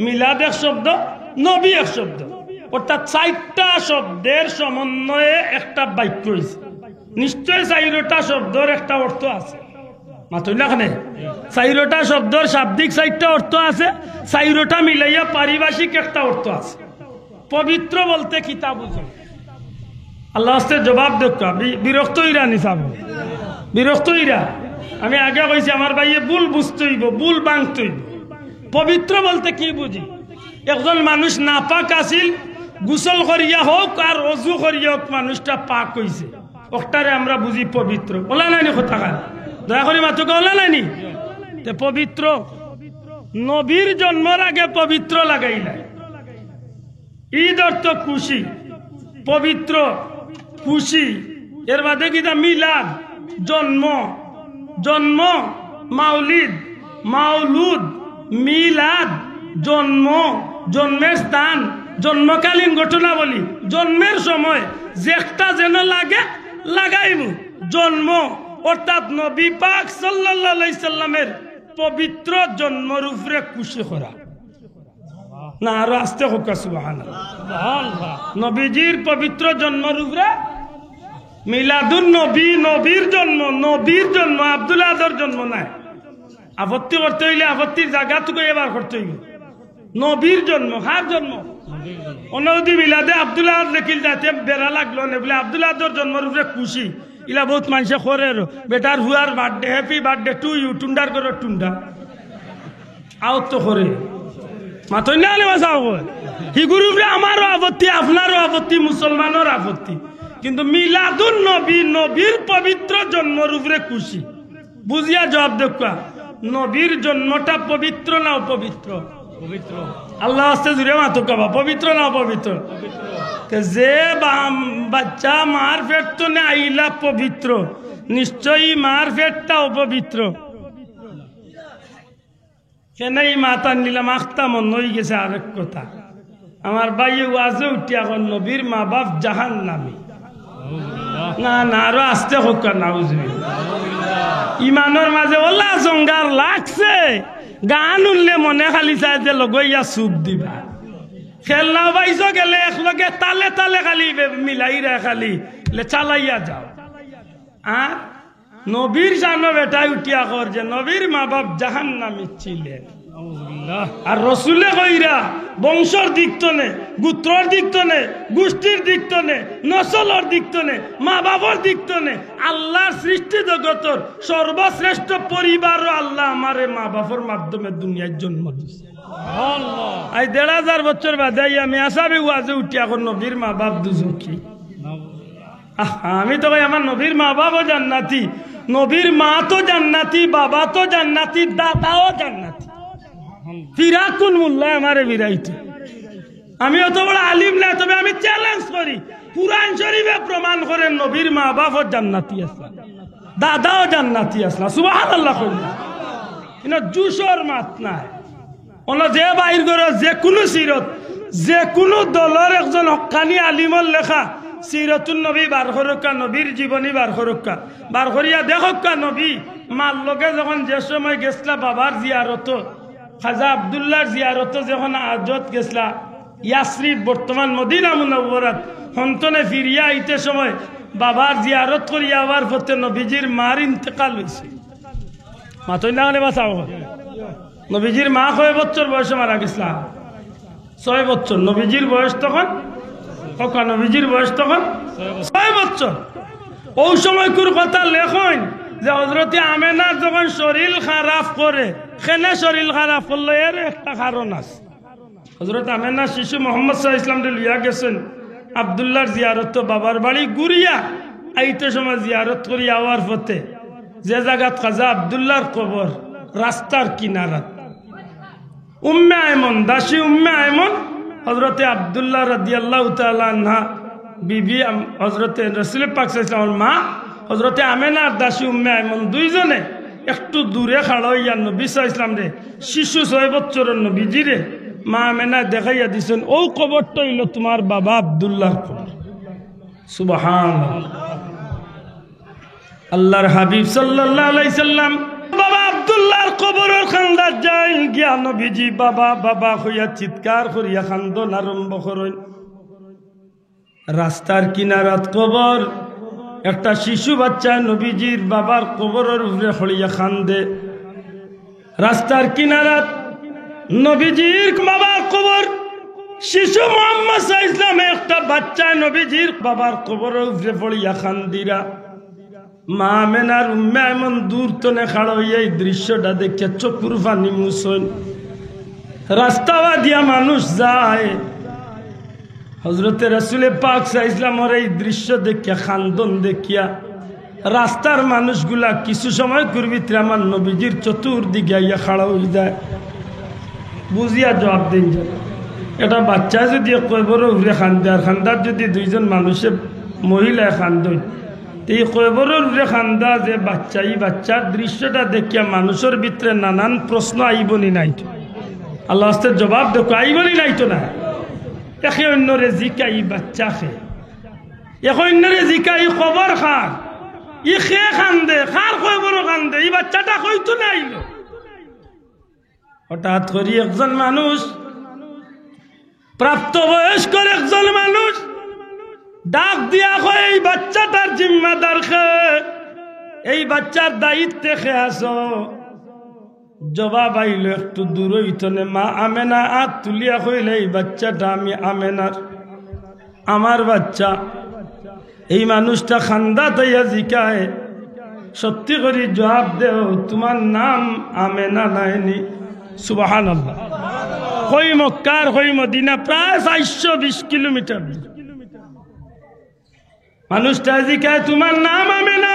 মিলাদ এক শব্দ, নবী এক শব্দ, অর্থাৎ 4টা শব্দের সমন্বয়ে একটা বাক্য হয়েছে। নিশ্চয় 4টা শব্দের একটা অর্থ আছে। মাত্রখানে 4টা শব্দের শাব্দিক 4টা অর্থ আছে, 4টা মিলাইয়া পারিভাষিক একটা অর্থ আছে। পবিত্র বলতে কিতা বুঝো? আল্লাহ আস্তে জবাব দেখা বিরক্ত হইরা নিসাব, বিরক্ত হইরা। আমি আগে কইছি আমার ভাইয়ে ভুল বুঝতে হইব, ভুল বাংতে হইব। পবিত্র বলতে কি বুঝি? একজন মানুষ নাপাক আছিল, গোসল করিয়া হোক আর অজু করিয়া হোক মানুষটা পাক হইছে, ওটারে আমরা বুঝি পবিত্র। ওলা নাইনি কথা কার দয়া করি মাত্রকে ওলা নাইনি। পবিত্র নবীর জন্মের আগে পবিত্র লাগাইলাই। ঈদ অর্থ খুশি, পবিত্র খুশি। এর বাদে কিতা মিলাদ জন্ম, জন্ম মাউলিদ, মাউলুদ, মিলাদ জন্ম, জন্মের স্থান, জন্মকালীন ঘটনা বলি, জন্মের সময় যেটা যেন লাগে লাগাইব। জন্ম অর্থাৎ নবী পাক সাল্লাল্লাহু আলাইহি সাল্লামের পবিত্র জন্মের উপরে খুশি করা। না আরো আস্তে হোক সুবহানাল্লাহ। নবীজির পবিত্র জন্মের উপরে মিলাদুন নবী, নবীর জন্ম, নবীর জন্ম, আব্দুল আদর জন্ম নাই। আপত্তি করতে হইলে আপত্তির জায়গা থেকে এবার করতে হইবে। নবীর জন্ম, কার জন্ম? অনদি মিলাদে আব্দুল আদ লেখিল যাতে বেড়া লাগলো না বলে আব্দুল আদর জন্মের উপরে খুশি। ইলা বহুত মানুষে করে বেটার হুয়ার birthday, happy birthday to you, টুন্ডার করে টুন্ডা আউট তো করে মাথা না হিগুরুরে আমারও আপত্তি, আপনারও আপত্তি, মুসলমানের আপত্তি। কিন্তু মিলাদুন নবী, নবীর পবিত্র জন্মের উপরে খুশি। বুঝিয়া জবাব দেখা, নবীর জন্মটা পবিত্র না অপবিত্র? পবিত্র। আল্লাহ আস্তে জুড়ে মাথা কাবা, পবিত্র না অপবিত্র? যে বাচ্চা মার পেট তো না আইলা পবিত্র, নিশ্চয়ই মার পেটটা অপবিত্র। কেন এই মাতা নিলাম আখতা মন হয়ে গেছে। আরেক কথা, আমার ভাই ওয়াজে উঠি এখন নবীর মা বাপ জাহান নামি। না না, আরো আসতে হোক না। ইমানের মাঝে ওলা জঙ্গার লাগছে, গান উঠলে মনে খালি চায় যে লগইয়া চুপ দিবা। খেলনা পাইছ গেলে একলগে তালে তালে খালি মিলাই রে খালি চালাইয়া যাও। আর নবীর জানো বেটাই উঠিয়া কর যে নবীর মা বাপ জাহান নামি ছিলেন। আর রসুলে কইরা বংশর দিক তনে, গোত্রর দিক তনে, গোষ্ঠীর দিক তনে, নসলর দিক তনে, মা বাবার দিক তনে, আল্লাহর সৃষ্টি জগতর সর্বশ্রেষ্ঠ পরিবার আল্লাহ আমারে মা বাবার মাধ্যমে দুনিয়ার জন্ম দিছে। আই ১,৫০০ বছর বাদে আমি আসামি ওয়াজে উঠি এখন নবীর মা বাপ দুজকি। আমি তো ভাই আমার নবীর মা বাবাও জান্নাতি, নবীর মা তো জান্নাতি, বাবা তো জান্নাতি, দাদাও জান্নাতি। ফিরা কোন মোল্লা আমারে বিরাইতে। আমি অত বড় আলিম না, তবে আমি চ্যালেঞ্জ করি, কুরআন শরীফে প্রমাণ করেন নবীর মা বাবাও জান্নাতি আসলা, দাদাও জান্নাতি আসলা। সুবহানাল্লাহ কইলা ইনা জুসর মাত নাই। ওনা যে বাইর করে যে কোনো সিরত, যে কোনো দলের একজন হক্কানি আলিমর লেখা সিরতুন নবী বার করক্কা, নবীর জীবনী বার করক্কা, বার করিয়া দেখক্কা নবী মার লগে যখন যে সময় গেছলা বাবার জিয়ারত, খাজা আব্দুল্লাহর জিয়ারত যখন আজত গেছলা ইয়াসরিফ বর্তমান মদিনা মুনাওয়ারাত, হন্তনে ফিরিয়া আইতে সময় বাবার জিয়ারত করিয়া আবার পথে নবীজির মার ইন্তেকাল হয়েছে। মাতই না গেলে বাঁচাও। নবীজির মা কয় বছর বয়সে মারা গেছলা? ৬ বছর। নবীজির বয়স তখন নবীজির বয়স তখন ৬ বছর। ওই সময় কুর কথা লেখন যে হযরতে আমেনার যখন শরীর খারাপ করে, কেনে শরীর খারাপ করলো এর একটা কারণ আছে। হযরত আমেনা শিশু মোহাম্মদ সাল্লাল্লাহু আলাইহি ওয়াসাল্লাম লিয়া গেছেন আব্দুল্লাহর জিয়ারত, বাবার বাড়ি গুরিয়া আইতে সময় জিয়ারত করি আওয়ার পথে যে জায়গাত খাজা আব্দুল্লাহর কবর রাস্তার কিনারাত উম্মে আয়মন, দাসী উম্মে আয়মন হযরতে আব্দুল্লাহ রাদিয়াল্লাহু তাআলা আনহা বিবি হযরতে রাসূল পাক সাল্লাল্লাহু আলাইহি ওয়াসাল্লামের মা হযরতে আমেনার দাসী উম্মে আয়মন দুইজনে একটু দূরে খাড়া হইয়া নবী সাল্লাল্লাহু আলাইহি ওয়াসাল্লাম রে, শিশু ৬ বছরের নবীজি রে মা আমেনা দেখাইয়া দিছেন ও কবরটা হইল তোমার বাবা আব্দুল্লাহর কবর। সুবহানাল্লাহ। আল্লাহর হাবিব সাল্লাল্লাহু আলাইহি সাল্লাম বাবা আব্দুল্লাহর কবরের খান্দার যাই গিয়া নবীজি বাবা বাবা হইয়া চিৎকার করিয়া খান্দন আরম্ভ করেন। রাস্তার কিনারাত কবর, একটা শিশু বাচ্চা নবীজির বাবার কবরের উপরে হলিয়া খান্দে। রাস্তার কিনারাত নবীজির বাবার কবর, শিশু মুহাম্মদ সাল্লাল্লাহু আলাইহি ওয়াসাল্লাম একটা বাচ্চা নবীজির বাবার কবরের উপরে পড়িয়া খান্দিরা। মা আমেনার উম্মে আয়মন দূর তনে খাড়া হইয়া এই দৃশ্যটা দেখে চকুর পানি মুছন। রাস্তা দিয়া মানুষ যায়, হযরতে রাসূল পাক সাল্লাল্লাহু আলাইহি ওয়াসাল্লামের এই দৃশ্য দেখিয়া খান্দন দেখিয়া রাস্তার মানুষগুলা কিছু সময় করবিত্রে আমার নবীজির চতুর্দিকে আইয়া খাড়া হয়ে যায়। বুঝিয়া জবাব দিন, এটা বাচ্চা যদি কয়বর উড়ে খান্দে আর খান্দার যদি দুইজন মানুষে মহিলায় খান্দই, এই কয়বরের উড়ে খান্দা যে বাচ্চা, এই বাচ্চার দৃশ্যটা দেখিয়া মানুষের ভিতরে নানান প্রশ্ন আইবনি নাই। আল্লাহ আস্তে জবাব দেখো আইবনি নাই তো না। একে অন্যরে জিকা ই বাচ্চা খে, এখন অন্যরে জিকা ই খবর খার, ই খে খান্দে, খার কয়বর খান্দে, এই বাচ্চাটা কইতো না আইল। হঠাৎ করি একজন মানুষ, প্রাপ্তবয়স্কর একজন মানুষ ডাক দিয়া কয় এই বাচ্চাটার জিম্মাদার খে, এই বাচ্চার দায়িত্বে খে আসো। জবাব আইল একটু দূর হইতনে মা আমেনা হাত তুলিয়া কইলে এই বাচ্চাটা আমি আমেনার, আমার বাচ্চা। এই মানুষটা খান্দা তাইয়া জিকায়, সত্যি করে জবাব দেও তোমার নাম আমেনা নাইনি? সুবহানাল্লাহ। কই মক্কার কই মদিনা প্রায় ৪২০ কিলোমিটার। মানুষটা জিকায় তোমার নাম আমেনা?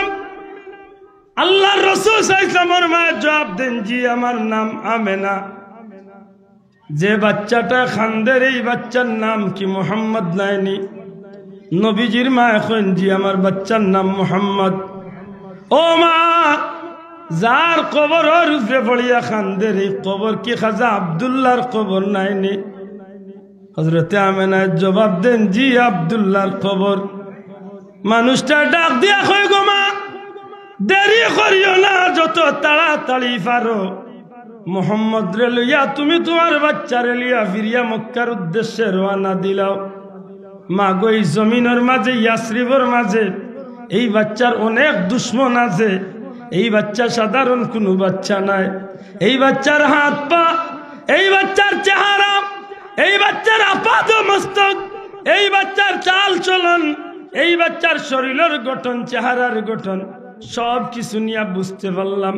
আল্লাহর রাসূল সাল্লাল্লাহু আলাইহি ওয়াসাল্লামের মা জবাব দেন জি আমার নাম আমেনা। যে বাচ্চাটা খান্দের এই বাচ্চার নাম কি মুহাম্মদ নাইনি? নবীজির মা এখন জি আমার বাচ্চার নাম মোহাম্মদ। ও মা, যার কবরের উপরে পড়িয়া খান্দের এই কবর কি খাজা আব্দুল্লাহর কবর নাইনি? হযরতে আমেনা জবাব দেন, জি আব্দুল্লাহর কবর। মানুষটা ডাক দিয়া কই, গো মা দেরি করিও না, যত তাড়াতাড়ি পারো মোহাম্মদ রে লইয়া তুমি তোমার বাচ্চারে লইয়া ফিরিয়া মক্কার উদ্দেশ্যে রওনা দিলাও। মা গো, এই জমিনের মাঝে ইয়াসরিবর মাঝে এই বাচ্চার অনেক দুশ্মন আছে। এই বাচ্চা সাধারণ কোনো বাচ্চা নাই। এই বাচ্চার হাত পা, এই বাচ্চার চেহারা, এই বাচ্চার আপাত মস্তক, এই বাচ্চার চাল চলন, এই বাচ্চার শরীরের গঠন, চেহারার গঠন সব কিছু নিয়ে বুঝতে পারলাম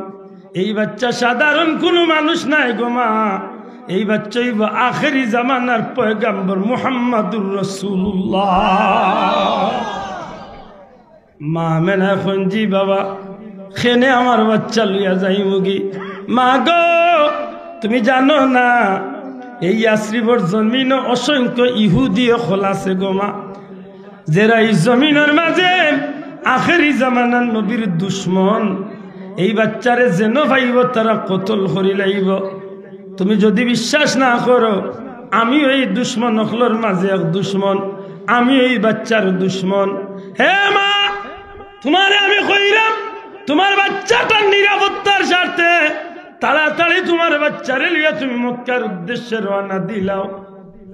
এই বাচ্চা সাধারণ কোনো মানুষ নাই গো মা। এই বাচ্চাই আখেরি জামানার পয়গম্বর মুহাম্মাদুর রাসূলুল্লাহ। মা মেনা এখন জি বাবা খেনে আমার বাচ্চা লইয়া যাই মুগি। মা গো, তুমি জানো না এই ইয়াসরিবর জমিন অসংখ্য ইহুদি হল আছে গো মা, যারা এই জমিনের মাঝে আখেরি জামানার নবীর দুশ্মন। এই বাচ্চারে যেন ভাইব তারা কতল করি লাইব। তুমি যদি বিশ্বাস না করো, আমি এই দুশ্মন অখলর মাঝে এক দুশ্মন, আমি এই বাচ্চার দুশ্মন। হে মা, তোমারে আমি কইলাম তোমার বাচ্চাটার নিরাপত্তার স্বার্থে তাড়াতাড়ি তোমার বাচ্চারে লিয়া তুমি মক্কার উদ্দেশ্যে রওনা দিলাও,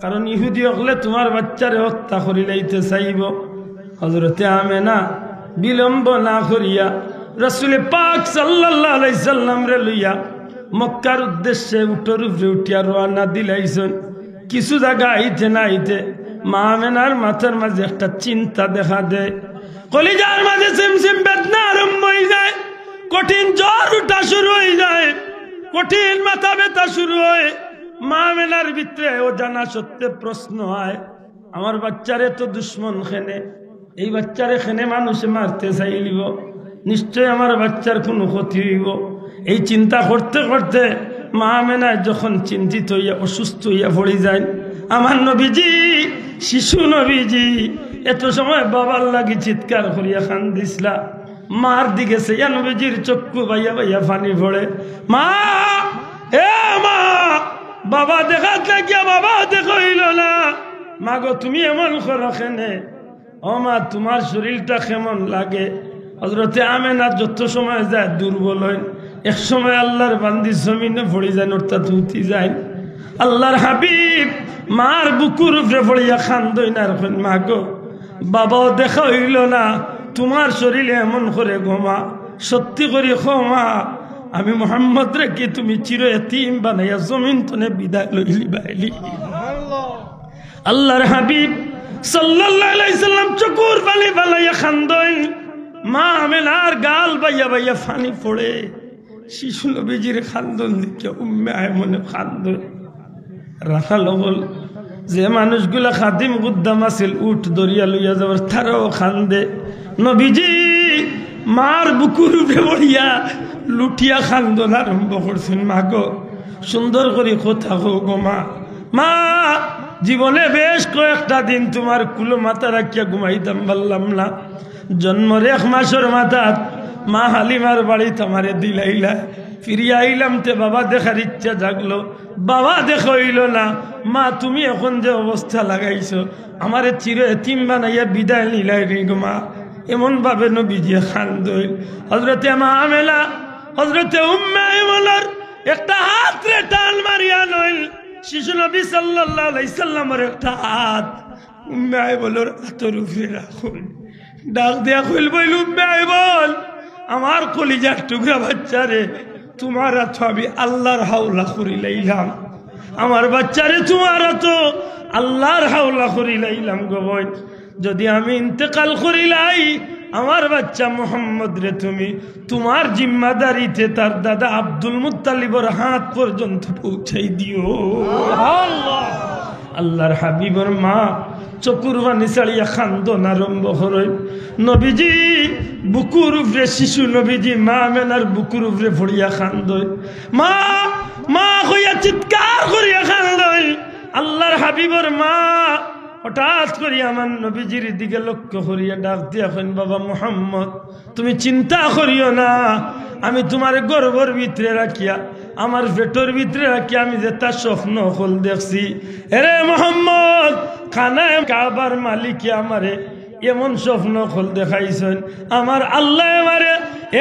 কারণ ইহুদি হলে তোমার বাচ্চারে হত্যা করি লাইতে চাইব। হযরতে আমেনা বিলম্ব না করিয়া রাসূল পাক সাল্লাল্লাহু আলাইহি সাল্লাম রে লইয়া মক্কার উদ্দেশ্যে উঠোর উপরে উঠিয়া রওনা দিলাইছেন। কিছু জায়গা আইতে না আইতে মা আমেনার মাথার মাঝে একটা চিন্তা দেখা দেয়। কলিজার মাঝে সিমসিম বেদনা আরম্ভ হয়ে যায়, কঠিন জ্বর উঠা শুরু হয়ে যায়, কঠিন মাথা ব্যথা শুরু হয়। মা আমেনার ভিতরে ও জানা সত্ত্বে প্রশ্ন হয়, আমার বাচ্চারে তো দুশ্মন খেনে, এই বাচ্চারে খেনে মানুষে মারতে চাইলিব, নিশ্চয় আমার বাচ্চার কোনো ক্ষতি হইব। এই চিন্তা করতে করতে মা আমেনা যখন চিন্তিত হইয়া অসুস্থ হইয়া পড়ে যায়, আমার নবীজি, শিশু নবীজি এত সময় বাবার লাগি চিৎকার করিয়া কান্দিসলা। মার দিকে সেয়া নবীজির চক্ষু বাইয়া বাইয়া পানি পড়ে। মা, এ মা, বাবা দেখা থাকিয়া বাবা দেখা হইল না। মা গো, তুমি এমন করো কেনে? ও মা, তোমার শরীরটা কেমন লাগে? হযরতে আমেনা যত সময় যায় দুর্বল হয়, এক সময় আল্লাহর বান্দি জমিনে পড়ে যায়, অর্থাৎ উঠি যায়। আল্লাহর হাবিব মার বুকুর উপরে পড়িয়া খান্দইন আর কইন, মা গো, বাবাও দেখা হইল না, তোমার শরীরে এমন করে গোমা, সত্যি করে ক্ষমা, আমি মুহাম্মদ রে কি তুমি চির এতিম বানাইয়া জমিন তনে বিদায় লইলি বাইলি? আল্লাহর হাবিব সাল্লাল্লাহু আলাইহি সাল্লাম চকুর পানি ফালাইয়া খান্দইন। মা আমেনার গাল বাইয়া বাইয়া পানি পড়ে। শিশু নবীজির খান্দন দেখে উম্মে আয়মনে খান্দন। রাখাল বল, যে মানুষগুলা খাদিম গুদ্দাম আছিল উঠ দরিয়া লইয়া যাবার, তারাও খান্দে। নবীজি মার বুকুর উপরে পড়িয়া লুটিয়া খান্দন আরম্ভ করছেন। মা গো, সুন্দর করে কথা গো গো মা। মা, জীবনে বেশ কয়েকটা দিন তোমার কুলো মাথা রাখিয়া ঘুমাইতাম পারলাম না। জন্মের 1 মাসের মাথাত মা হালিমার বাড়ি তোমারে দিলাইলা, ফিরিয়া আইলাম তে বাবা দেখার ইচ্ছা জাগলো, বাবা দেখা হইল না। মা, তুমি এখন যে অবস্থা লাগাইছো, আমারে চির এতিম বানাইয়া বিদায় নিলাই রে গো মা। এমন ভাবে নবীজি খান্দইল। হযরতে মা আমেনা, হযরতে উম্মে আইমনের একটা হাত রে টান মারিয়া নইল। শিশু নবী সাল্লাল্লাহু আলাইহি সাল্লামের একটা হাত উম্মে আইমনের হাতের উপরে রাখুন। ডাক দেয়া কইল, বইল উম্মে আইমন, আমার কলিজার টুকরা বাচ্চারে তোমার তো আমি আল্লাহর হাওলা করি লাইলাম, আমার বাচ্চারে তোমার তো আল্লাহর হাওলা করি লাইলাম গো বোন। যদি আমি ইন্তেকাল করিলাই, আমার বাচ্চা মোহাম্মদ রে তুমি তোমার জিম্মাদারিতে তার দাদা আব্দুল মুত্তালিবর হাত পর্যন্ত পৌঁছাই দিও। আল্লাহর হাবিবর মা চকুর বানি ছাড়িয়া খান্দন আরম্ভ করে। নবীজি বুকুর উপরে, শিশু নবীজি মা আমেনার বুকুর উপরে পড়িয়া খান্দই। মা, মা হইয়া চিৎকার করিয়া খান্দই। আল্লাহর হাবিবর মা হঠাৎ করি আমার নবীজির দিকে লক্ষ্য করিয়া ডাক দিয়া কইন, বাবা মুহাম্মদ, তুমি চিন্তা করিও না, আমি তোমার গর্ভের ভিতরে রাখিয়া, আমার পেটের ভিতরে রাখিয়া আমি যে তার স্বপ্ন হল দেখছি। এরে মুহাম্মদ, খানায় কাবার মালিক আমারে এমন স্বপ্ন হল দেখাইছেন, আমার আল্লাহ আমারে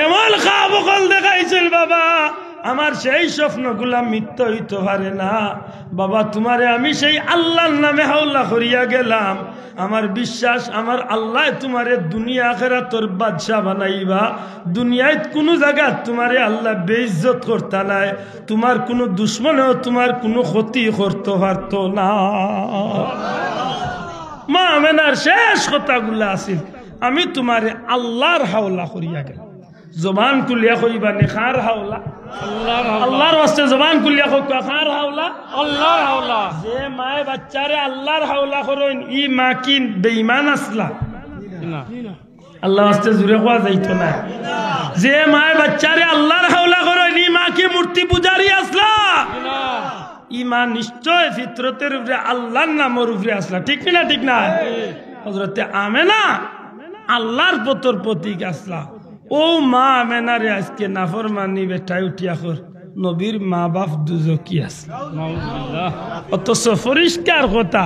এমন খাব হল দেখাইছেন বাবা, আমার সেই স্বপ্নগুলা মিথ্যা হইতে পারে না বাবা। তোমারে আমি সেই আল্লাহর নামে হাওলা করিয়া গেলাম, আমার বিশ্বাস আমার আল্লাহ তোমারে দুনিয়া আখিরাতের বাদশা বানাইবা। দুনিয়ায় কোনো জায়গা তোমারে আল্লাহ বেইজ্জত করতে নাই, তোমার কোনো দুশ্মনেও তোমার কোনো ক্ষতি করতে পারত না। মা আমেনার শেষ কথাগুলা আছিল, আমি তোমারে আল্লাহর হাওলা করিয়া গেলাম। জবান কুলিয়া কইবা নে খার হাওলা, আল্লাহর ওয়াস্তে জবান কুলিয়া কইবা খার হাওলা, আল্লাহর হাওলা। যে মায়ে বাচ্চারে আল্লাহর হাওলা করেন, ই মা কি বেঈমান আসলা? না, আল্লাহর ওয়াস্তে জুরে কোয়া যাইতো না। যে মায়ে বাচ্চারে আল্লাহর হাওলা করেন, ই মা কি মূর্তি পূজারি আসলা? না, ই মা নিশ্চয় ফিতরতের উপরে আল্লাহর নামের উপরে আসলা। ঠিক না? ঠিক না? হযরতে আমেনা আল্লাহর পতর প্রতীক আসলা। ও মা আমেনারে আজকে নাফরমানি বেটাই উঠিয়া কর, নবীর মা বাপ দুজকি আছে। অথচ পরিষ্কার কথা,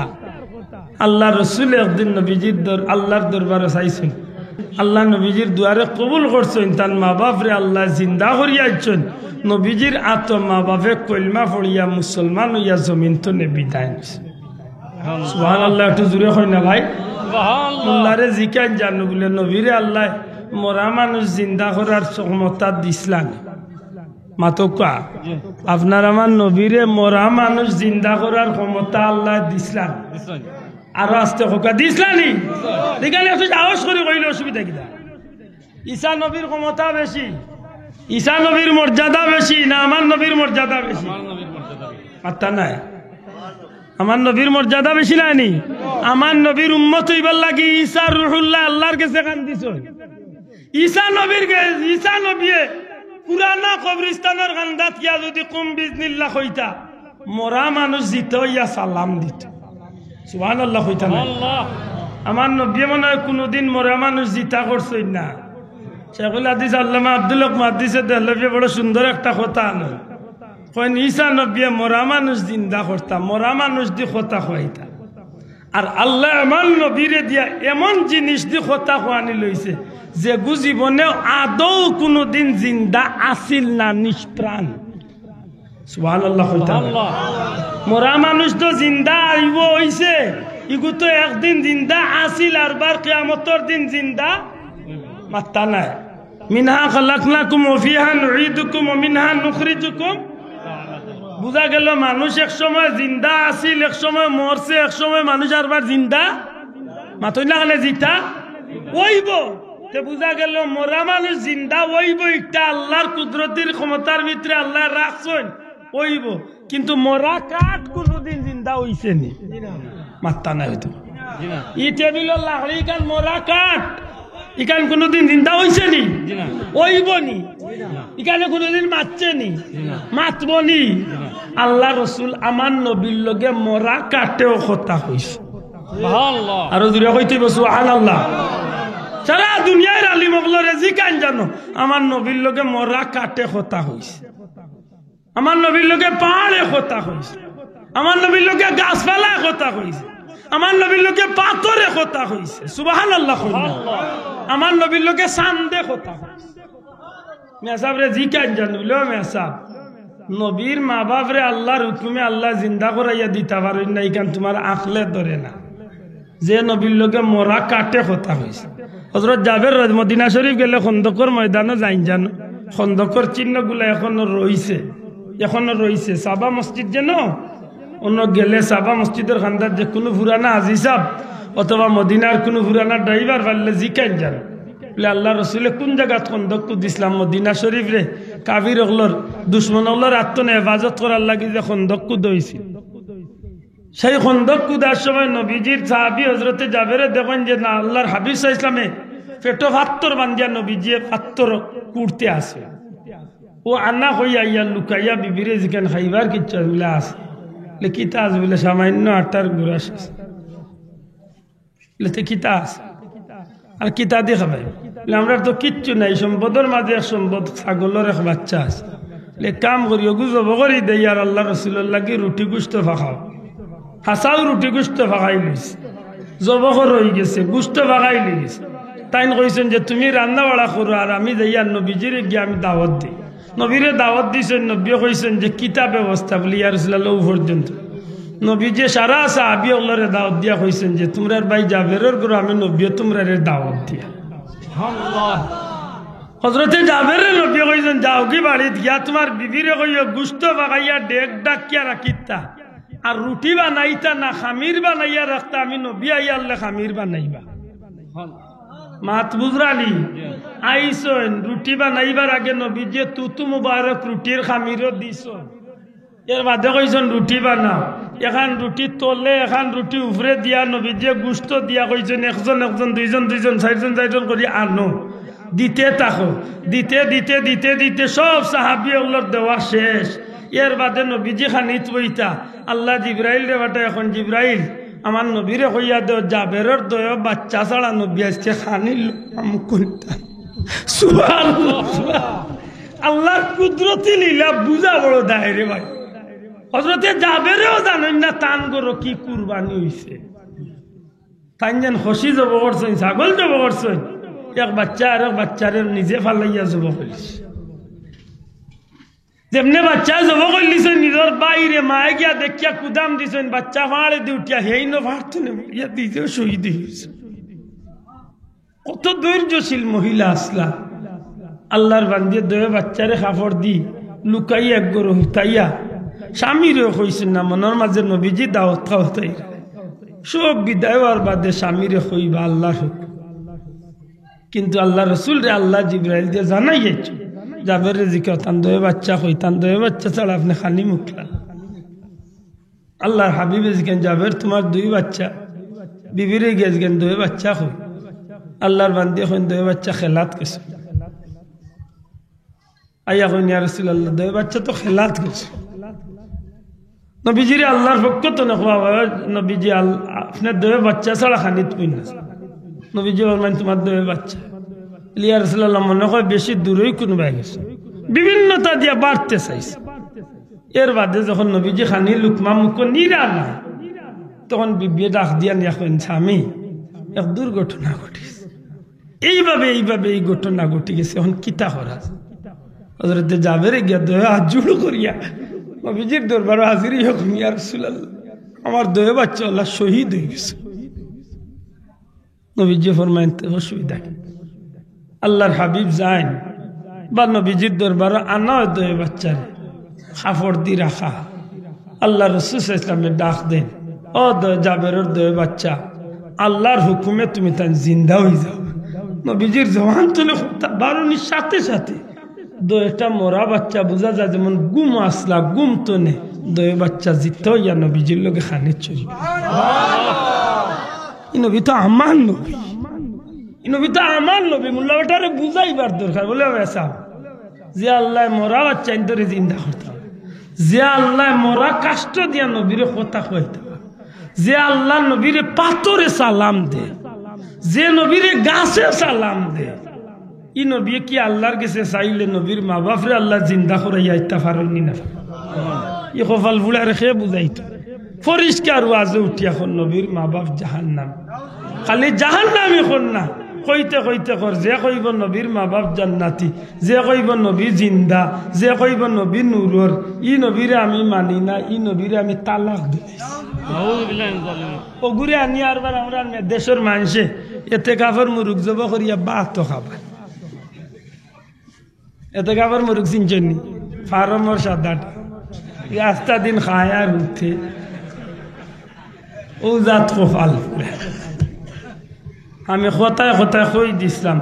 আল্লাহ রসুল একদিন নবীজির আল্লাহর দরবারে চাইছেন, আল্লাহ নবীজির দুয়ারে কবুল করছেন, তার মা বাপরে আল্লাহ জিন্দা করিয়াছেন। নবীজির আত মা বাপে কলমা পড়িয়া মুসলমান হইয়া জমিন তো নে বিদায় নিছে। সুবহানাল্লাহ, একটু জুড়ে হয় না ভাই? আল্লাহরে জিকান জানো বলে নবীরে আল্লাহ মরা মানুষ জিন্দা করার ক্ষমতা দিসলাম। মাতকা আপনার আমার নবীরে মরা মানুষ জিন্দা করার ক্ষমতা আল্লাহ দিসলাম। আরো আস্তে হোকা দিসলানি দেখালে একটু সাহস করে কইলে অসুবিধা কিনা? ঈসা নবীর ক্ষমতা বেশি, ঈসা নবীর মর্যাদা বেশি না আমার নবীর মর্যাদা বেশি? মাত্তা নাই, আমার নবীর মর্যাদা বেশি নানি? আমার নবীর উম্মত হইবার লাগি ঈসা রুহুল্লাহ আল্লাহর কাছে কান্দিছ। ঈসা নবী পুরানা কবরস্থানের কান্দাত গিয়া যদি কুম বিজনিল্লাহ কইতা, মরা মানুষ জিত ইয়া সালাম দিত। সুবহানাল্লাহ কইতা না? আমার নবী মনে হয় কোনোদিন মরা মানুষ জিতা করছই না। শেখুল হাদিস আল্লামা আব্দুল হক মুহাদ্দিসে দেহলভি বড় সুন্দর একটা কথা আনো, কইন ঈসা নবী মরা মানুষ জিন্দা করতা, মরা মানুষ দি কথা কইতা। আর আল্লাহ আমার নবীরে দিয়া এমন জিনিস দি কথা খোয়ানি লইছে যে জীবনে আদৌ কোনোদিন জিন্দা আসিল না, নিষ্প্রাণ। সুবহানাল্লাহ। মরা মানুষ তো জিন্দা আইব হইছে, ইগু তো একদিন জিন্দা আসিল আর বার কিয়ামতের দিন জিন্দা মাত্তা নাই। মিনহা খালাকনাকুম ওয়া ফিহা নুঈদুকুম ওয়া মিনহা নুখরিজুকুম। বুঝা গেল মানুষ এক সময় জিন্দা আসিল, এক সময় মরছে, এক সময় মানুষ আরবার জিন্দা মাতই না গেলে জিতা ওইব। বুঝা গেল মরা মানুষ জিন্দা ওইব, একটা আল্লাহর কুদরতির ক্ষমতার ভিতরে আল্লাহ রাখছেন ওইব, কিন্তু মরা কাঠ কোনদিন জিন্দা হইছে নি? মাত্তা নাই হইতো। ই টেবিল লাগলি কান মরা কাঠ, ইকান কোনদিন জিন্দা হইছে নি? ওইব নি? ইকানে কোনদিন মারছে নি? মাতব নি? আল্লাহ রসুল আমার নবীর লগে মরা কাটেও কথা হইছে। আরো দূরে কইতে সুবহানাল্লাহ। সারা দুনিয়ার আলিম ওগুলোরে জিকান জানো, আমার নবীর লগে মরা কাটে কথা হইছে, আমার নবীর লগে পাহাড়ে কথা হইছে, আমার নবীর লগে গাছপালায় কথা হইছে, আমার নবীর লগে পাথরে কথা হইছে। সুবহানাল্লাহ। আমার নবীর লগে চান্দে কথা হইছে। মেসাব রে জিকান জানো বলে মেসাব নবীর মা বাপ রে আল্লাহর হুকুমে আল্লাহ জিন্দা করাইয়া দিতে পারেন না, ইকান তোমার আখলে ধরে না। যে নবীর লগে মরা কাটে কথা হইছে। হযরত জাবের মদিনা শরীফ গেলে খন্দকর ময়দানে যাইন জানো, খন্দকর চিহ্নগুলো এখনো রইছে। সাবা মসজিদ যেন অন্য গেলে সাবা মসজিদের খান্দার যে কোনো পুরানা হাজি সাহেব অথবা মদিনার কোনো পুরানা ড্রাইভার পারলে জিকাইন জানো বলে আল্লাহ রসুলে কোন জায়গা খন্দক দিছিলাম? মদিনা শরীফ রে কাবির ওগুলোর দুশ্মন ওগুলোর আত্মনে হেফাজত করার লাগি যে খন্দক হয়েছিল। সেই খন্দক কুদার সময় নবীজির সাহাবী হযরতে জাবেরে দেখেন যে না আল্লাহর হাবিব সাল্লাল্লাহু আলাইহি ওয়াসাল্লামে পেটো পাত্তর বান্ধিয়া নবীজি পাত্তর কুড়তে আসে। ও আন্না হইয়া ইয়া লুকাইয়া বিবিরে যেখানে খাইবার কিচ্ছু বলে আসে, লিখিতা আজ বলে সামান্য আটার গুড়া লেতে কিতা আছে আর কিতা দিয়ে খাবাই আমরা তো কিচ্ছু নাই সম্পদের মাঝে এক সম্পদ ছাগলের এক বাচ্চা আছে কাম করি ওগু জব করি দেই আর আল্লাহ রসুলের লাগে রুটি গুস্ত ফাঁকাও হাসাও রুটি গুস্ত ফাঁকাই লইছে জবকর হয়ে গেছে গুস্ত ফাঁকাই লেগেছে তাই কইছেন যে তুমি রান্না বাড়া করো আর আমি যাই আর নবীজিরে গিয়ে আমি দাওয়াত দিই নবীরে দাওয়াত দিয়েছেন নবী কইছেন যে কিতা ব্যবস্থা বলি আর রসুল্লাহ পর্যন্ত নবী যে সারা সাহাবী ওগুলোরে দাওয়াত দিয়া কইছেন যে তোমরার ভাই জাবেরের ঘরে আমি নবী তোমরার দাওয়াত দিয়া হযরতে জাবেরের নবী কইছেন যাও কি বাড়িতে গিয়া তোমার বিবিরে কইও গুস্ত বাগাইয়া ডেক ডাকিয়া রাখিতা আর রুটি বানাইতা না খামির বানাইয়া রাখতা আমি নবী আইয়া আল্লাহ খামির বানাইবা মাত বুঝরানি আইসন রুটি বানাইবার আগে নবী যে তুতু মুবারক রুটির খামিরও দিছ এর বাদে কইছেন রুটি বানাও এখান রুটি তলে এখান রুটি উপরে দিয়া নবী যে গুস্ত দিয়া কইছেন একজন একজন দুইজন দুইজন চারজন চারজন করে আনো দিতে থাকো দিতে দিতে দিতে দিতে সব সাহাবী ওগুলোর দেওয়া শেষ এর বাদে নবীজি খানিত বইতা আল্লাহ জিব্রাইল রে বাটা এখন জিব্রাইল আমার নবীরে কইয়া দেও জাবেরের দয় বাচ্চা ছাড়া নবী আসছে খানিল আল্লাহর কুদরতি লীলা বুঝা বড় দায় রে ভাই হযরতে জাবেরেও জানেন না তান গরো কি কুরবানি হইছে তাই যেন হসি জব করছেন ছাগল জব করছেন এক বাচ্চা আর এক বাচ্চারে নিজে ফালাইয়া জব করিস যেমনে বাচ্চা জব করলিস নিজের বাইরে মায়ে গিয়া দেখিয়া কুদাম দিছেন বাচ্চা ফাড়ে দি উঠিয়া হেই ন ফাড়তো না ইয়া দিতেও শহীদ হয়েছে কত ধৈর্যশীল মহিলা আসলা আল্লাহর বান্দিয়ে দয়ে বাচ্চারে কাপড় দি লুকাইয়া এক গরু হুতাইয়া স্বামীরেও কইছেন না মনের মাঝে নবীজি দাওয়াত খাওয়াতাই সব বিদায় হওয়ার বাদে স্বামীরে কইবা আল্লাহর হুকুম কিন্তু আল্লাহ রসুল রে আল্লাহ জিব্রাইল দিয়ে জানাই যাইছ জাবের জিকে তান দয়ে বাচ্চা কই তান দয়ে বাচ্চা ছাড়া আপনি খালি মুখলা আল্লাহর হাবিবে জিকেন জাবের তোমার দুই বাচ্চা বিবিরে গেছেন দয়ে বাচ্চা কই আল্লাহর বান্দি কইন দয়ে বাচ্চা খেলাত গেছে আইয়া কইন ইয়া রাসূলুল্লাহ দয়ে বাচ্চা তো খেলাত গেছে নবীজির আল্লাহর পক্ষ তো না নবীজি আপনার দয়ে বাচ্চা ছাড়া খানিত কই না নবীজি বললেন তোমার দয়ে বাচ্চা ইয়া রাসূলুল্লাহ মনে হয় বেশি দূরেই কোনবাই গেছে বিভিন্নতা দিয়া বাড়তে চাইছে এর বাদে যখন নবীজি খানি লুকমা মুখ নিরা না তখন বিবিয়ে ডাক দিয়া নিয়া কইন স্বামী এক দুর্ঘটনা ঘটিছে এইভাবে এই ঘটনা ঘটে গেছে এখন কিতা করা হযরতে জাবের গিয়া দয়ে হাত জোড় করিয়া নবীজির দরবারে হাজিরই হোক ইয়া রাসূলুল্লাহ আমার দয়ে বাচ্চা আল্লাহ শহীদ হয়ে গেছে নবীজি ফরমাইন অসুবিধা কি আল্লাহর হাবিব যান বা নবীজির দরবারে আনা দয়ে বাচ্চার কাপড় দি রাখা আল্লাহ রাসূল সাল্লাল্লাহু আলাইহি ওয়াসাল্লাম ডাক দেন ও জাবেরের দয়ে বাচ্চা আল্লাহর হুকুমে তুমি তান জিন্দা হয়ে যাও নবীজির জওয়ান তুলে বারুনির সাথে সাথে দয়েটা মরা বাচ্চা বোঝা যায় যেমন গুম আসলা গুম তো নে দয়ে বাচ্চা জিত ইয়া নবীজির লোকে খানে চলি ই নবী তো আমার নবী ই নবী তো আমার নবী মোল্লা বেটারে বুঝাইবার দরকার বলে বেসা যে আল্লাহ মরা বাচ্চা ইন্তরে জিন্দা করতে হবে যে আল্লাহ মরা কাষ্ট দিয়া নবীরে কথা কইতে হবে যে আল্লাহ নবীরে পাথরে সালাম দে যে নবীরে গাছে সালাম দে ই নবী কি আল্লাহর কাছে চাইলে নবীর মা বাপরে আল্লাহ জিন্দা করাইয়া ইত্তা পারেননি না ই কপাল বুড়া রেখে বুঝাইতো পরিষ্কার ওয়াজে উঠি এখন নবীর মা বাপ জাহান্নাম খালি জাহান্নাম এখন না কইতে কইতে কর যে কইব নবীর মা বাপ জান্নাতি যে কইব নবী জিন্দা যে কইব নবী নূরর ই নবীরে আমি মানি না ই নবীরে আমি তালাক দিলাম ওগুরে আনি আরবার আমরা দেশের মানুষে এতে কাফের মুরুখ জব করিয়া বাত খাবার এতে কাপড় মুরুখ চিনচনি ফার্মর সাদাটা আস্তা দিন খায় আর উঠে ও জাত কপাল আমি কথায় কথায় কই দিছিলাম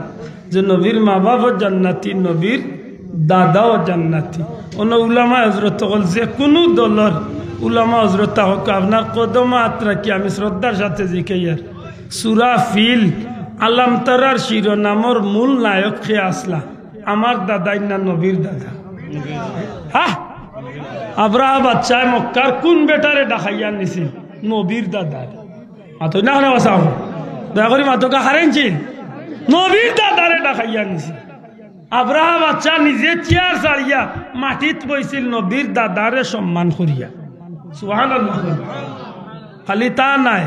যে নবীর মা বাবা জান্নাতি নবীর দাদাও জান্নাতি অন্য উলামা হজরত হল যে কোনো দলের উলামা হজরত হোক আপনার কদমা আত্রা কি আমি শ্রদ্ধার সাথে জিকাইয়ার সূরা ফিল আলাম তারার শিরোনামর মূল নায়ক খেয়ে আসলা আমার দাদাই না নবীর দাদা হ্যাঁ আব্রাহা বাদশাহ মক্কার কোন বেটারে ডাকাইয়া নিছিল নবীর দাদা আতো না না বাসাও দয়া করে মাতকা হারেনছিল নবীর দাদারে ডাকাইয়া নিছে আব্রাহা বাচ্চা নিজে চেয়ার ছাড়িয়া মাটিত বইছিল নবীর দাদারে সম্মান করিয়া সুবহানাল্লাহ খালি তা নাই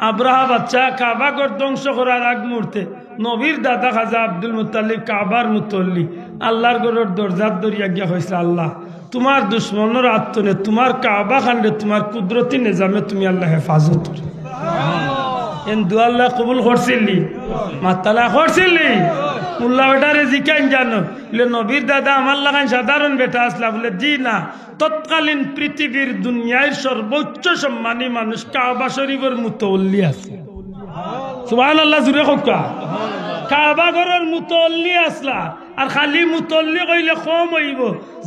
আব্রাহা বাচ্চা কাবা ঘর ধ্বংস করার আগ মুহূর্তে নবীর দাদা খাজা আব্দুল মুত্তালিব কাবার মুতল্লি আল্লাহর ঘরের দরজার দরিয়া গিয়া হয়েছে আল্লাহ তোমার দুশ্মনের আত্মনে তোমার কাবা খান্ডে তোমার কুদরতি নিজামে তুমি আল্লাহ হেফাজত করে এন দু আল্লাহ কবুল করছিলি মাতালা করছিলি মুল্লা বেটারে জিকাইন জানো বলে নবীর দাদা আমার লাগান সাধারণ বেটা আসলা বলে জি না তৎকালীন পৃথিবীর দুনিয়ার সর্বোচ্চ সম্মানী মানুষ কাবা শরীফের মুতওয়াল্লি আছে সুবহানাল্লাহ জুরে হোকা কাবা ঘরের মুতওয়াল্লি আসলা আর খালি মুতওয়াল্লি কইলে কম হইব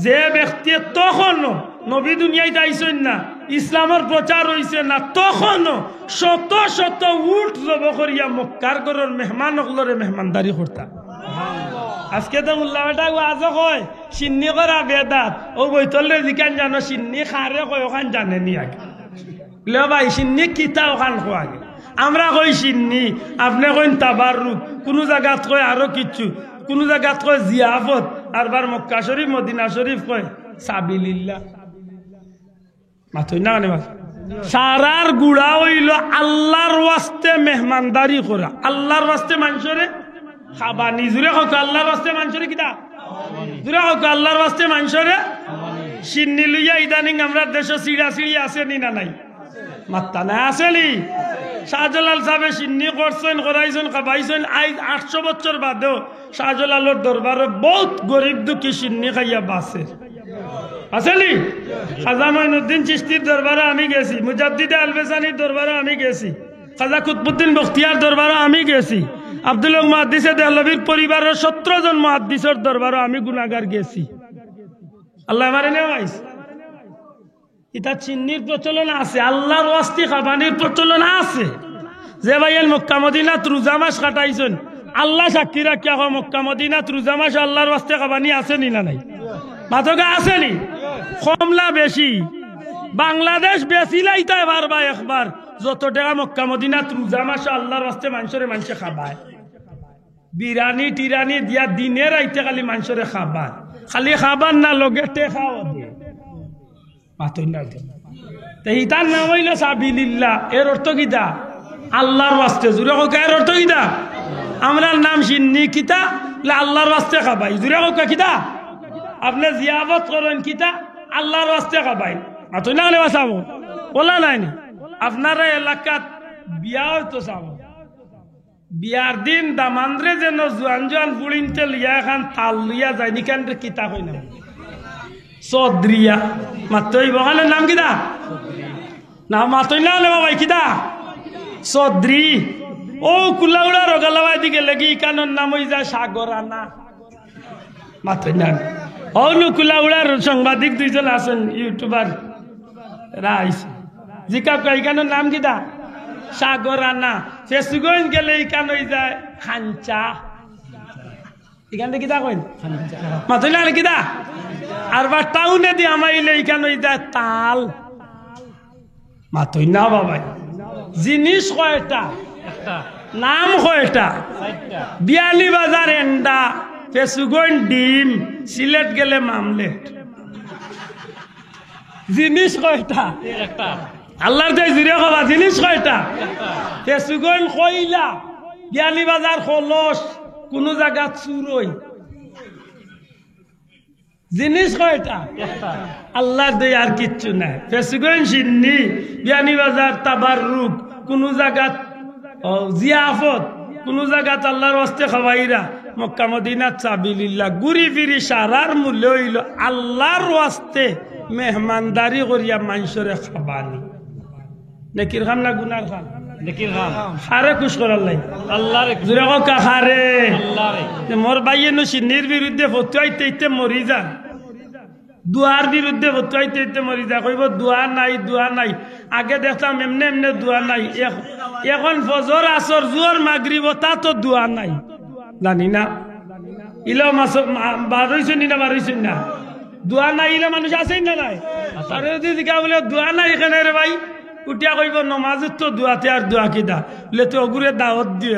যে ব্যক্তি তখনও নবী দুনিয়ায় আইছেন না ইসলামের প্রচার হইছে না তখনও শত শত উট জব করিয়া মক্কার ঘরের মেহমান হলরে মেহমানদারি করতা আজকে তো মুল্লা বেটা আজ কয় সিন্নি করা বেদাত ও বইতলে জিকান জানো সিন্নি খারে কয় ওখান জানেনি আগে বলে ভাই সিন্নি কিতা ওখান কো আগে আমরা কই সিন্নি আপনি কইন তাবাররুক কোনো জায়গাত কয় আরো কিছু কোনো জায়গাত কয় জিয়াফত আর বার মক্কা শরীফ মদিনা শরীফ কয় সাবিলিল্লাহ মাথই না কানে সারার গুড়া হইল আল্লাহর ওয়াস্তে মেহমানদারি করা আল্লাহর ওয়াস্তে মানুষরে খাবানি জুড়ে হোক আল্লাহর ওয়াস্তে মানুষরে কিতা জুড়ে হোক আল্লাহর ওয়াস্তে মানুষরে সিন্নি লইয়া ইদানিং আমরা দেশে সিঁড়া সিঁড়ি আছে নি না নাই মাত্তা না আসেনি শাহজালাল সাহেব সিন্নি করছেন করাইছেন খাবাইছেন আজ 800 বছর বাদেও শাহজালালের দরবারে বহুত গরিব দুঃখী সিন্নি খাইয়া বাসে আসেনি খাজা মঈনুদ্দিন চিশতির দরবারে আমি গেছি মুজাদ্দিদে আলবেসানির দরবারে আমি গেছি খাজা কুতবুদ্দিন বখতিয়ার দরবারে আমি গেছি আব্দুল হক মুহাদ্দিসে দেহলভির পরিবারের 17 জন মুহাদ্দিসের দরবারে আমি গুনাহগার গেছি আল্লাহ আমারে নেওয়াইস এটা চিন্নির প্রচলন আছে আল্লাহর ওয়াস্তে খাবানির প্রচলন আছে যে ভাইয়ের মক্কা মদিনাত রোজা মাস কাটাইছেন আল্লাহ সাক্ষী রাখিয়া হয় মক্কা মদিনাত রোজা মাস আল্লাহর ওয়াস্তে খাবানি আছে নি না নাই মাতকা আছে নি কমলা বেশি বাংলাদেশ বেশি লাইতা এবার বা একবার যত টাকা মক্কা মদিনাত রোজা মাস আল্লাহর ওয়াস্তে মানুষরে মানুষে খাবায় বিরানি টিরানি দিয়া দিনে রাইতে খালি মানুষরে খাবার খালি খাবার না লগে টেকাও দিয়ে মাতই না ইটার নাম হইল সাবিলিল্লাহ এর অর্থ কিতা আল্লাহর ওয়াস্তে জুড়ে হোক এর অর্থ কিতা আমরা নাম সিন্নি কিতা আল্লাহর ওয়াস্তে খাবাই জুড়ে হোক কিতা আপনি জিয়াবত করেন কিতা আল্লাহর ওয়াস্তে খাবাই মাতই না হলে বাঁচাবো বলা নাইনি আপনারা এলাকাত বিয়া হয়তো চাব বিয়ার দিন দামান্দ্রে যেন জোয়ান জোয়ান বুড়িনতে লিয়া এখন তাল লিয়া যায় নিকান কিতা কই না চৌধুরিয়া মাতই বহালের নাম কিতা না মাতই না হলে বাবাই কিতা চৌধুরী ও কুলাউড়া রগালাবাই দিকে লেগে ইকানোর নাম হয়ে যায় সাগরানা মাতই না ও কুলাউড়ার সাংবাদিক দুইজন আছেন ইউটিউবার রাইস জিকাপ ইকানোর নাম কিতা সাগরানা ফেসবুক গেলে ইকান হয়ে যায় খাঞ্চা এখান থেকে কিতা কইন মাতই না কিতা আর বা টাউনে দি আমাইলে এখানে যায় তাল মাতই না বাবাই জিনিস কয়টা নাম কয়টা বিয়ালি বাজার এন্ডা ফেসুগন ডিম সিলেট গেলে মামলেট জিনিস কয়টা আল্লাহর দেয় জিরে কবা জিনিস কয়টা ফেসুগন কইলা বিয়ালি বাজার খলস কোন জায়গা চুরই জিনিস কয়টা আল্লাহর দই আর কিচ্ছু নাই ফেসুগন সিন্নি বিয়ানি বাজার তাবাররুক কোন জায়গা জিয়াফত কোন জায়গা আল্লাহর ওয়াস্তে খাওয়াইরা মক্কা মদিনাত সাবিলিল্লাহ ঘুরি ফিরি সারার মূল্য হইল আল্লাহর ওয়াস্তে মেহমানদারি করিয়া মানুষরে খাবানি নেকির খান না গুনার খান নেকির খান খারে খুশ করার লাই আল্লাহরে জুরে কা খারে আল্লাহরে মোর ভাইয়ে নো সিন্নির বিরুদ্ধে ফতুয়াইতে মরি যা দুয়ার বিরুদ্ধে ফতুয়াইতে মরি যা কইব দুয়া নাই আগে দেখতাম এমনে এমনে দুয়া নাই এখন ফজর আসর জোর মাগরিব তা তো দুয়া নাই জানি না ইলা মাস বারইছেন না বারইছেন না দুয়া নাই ইলা মানুষ আছেন না নাই আরে যদি কা বলে দুয়া নাই এখানে রে ভাই উঠিয়া কইব নমাজ তো দোয়াতে আর দোয়া কিদা বলে তো অগুরে দাওয়াত দিও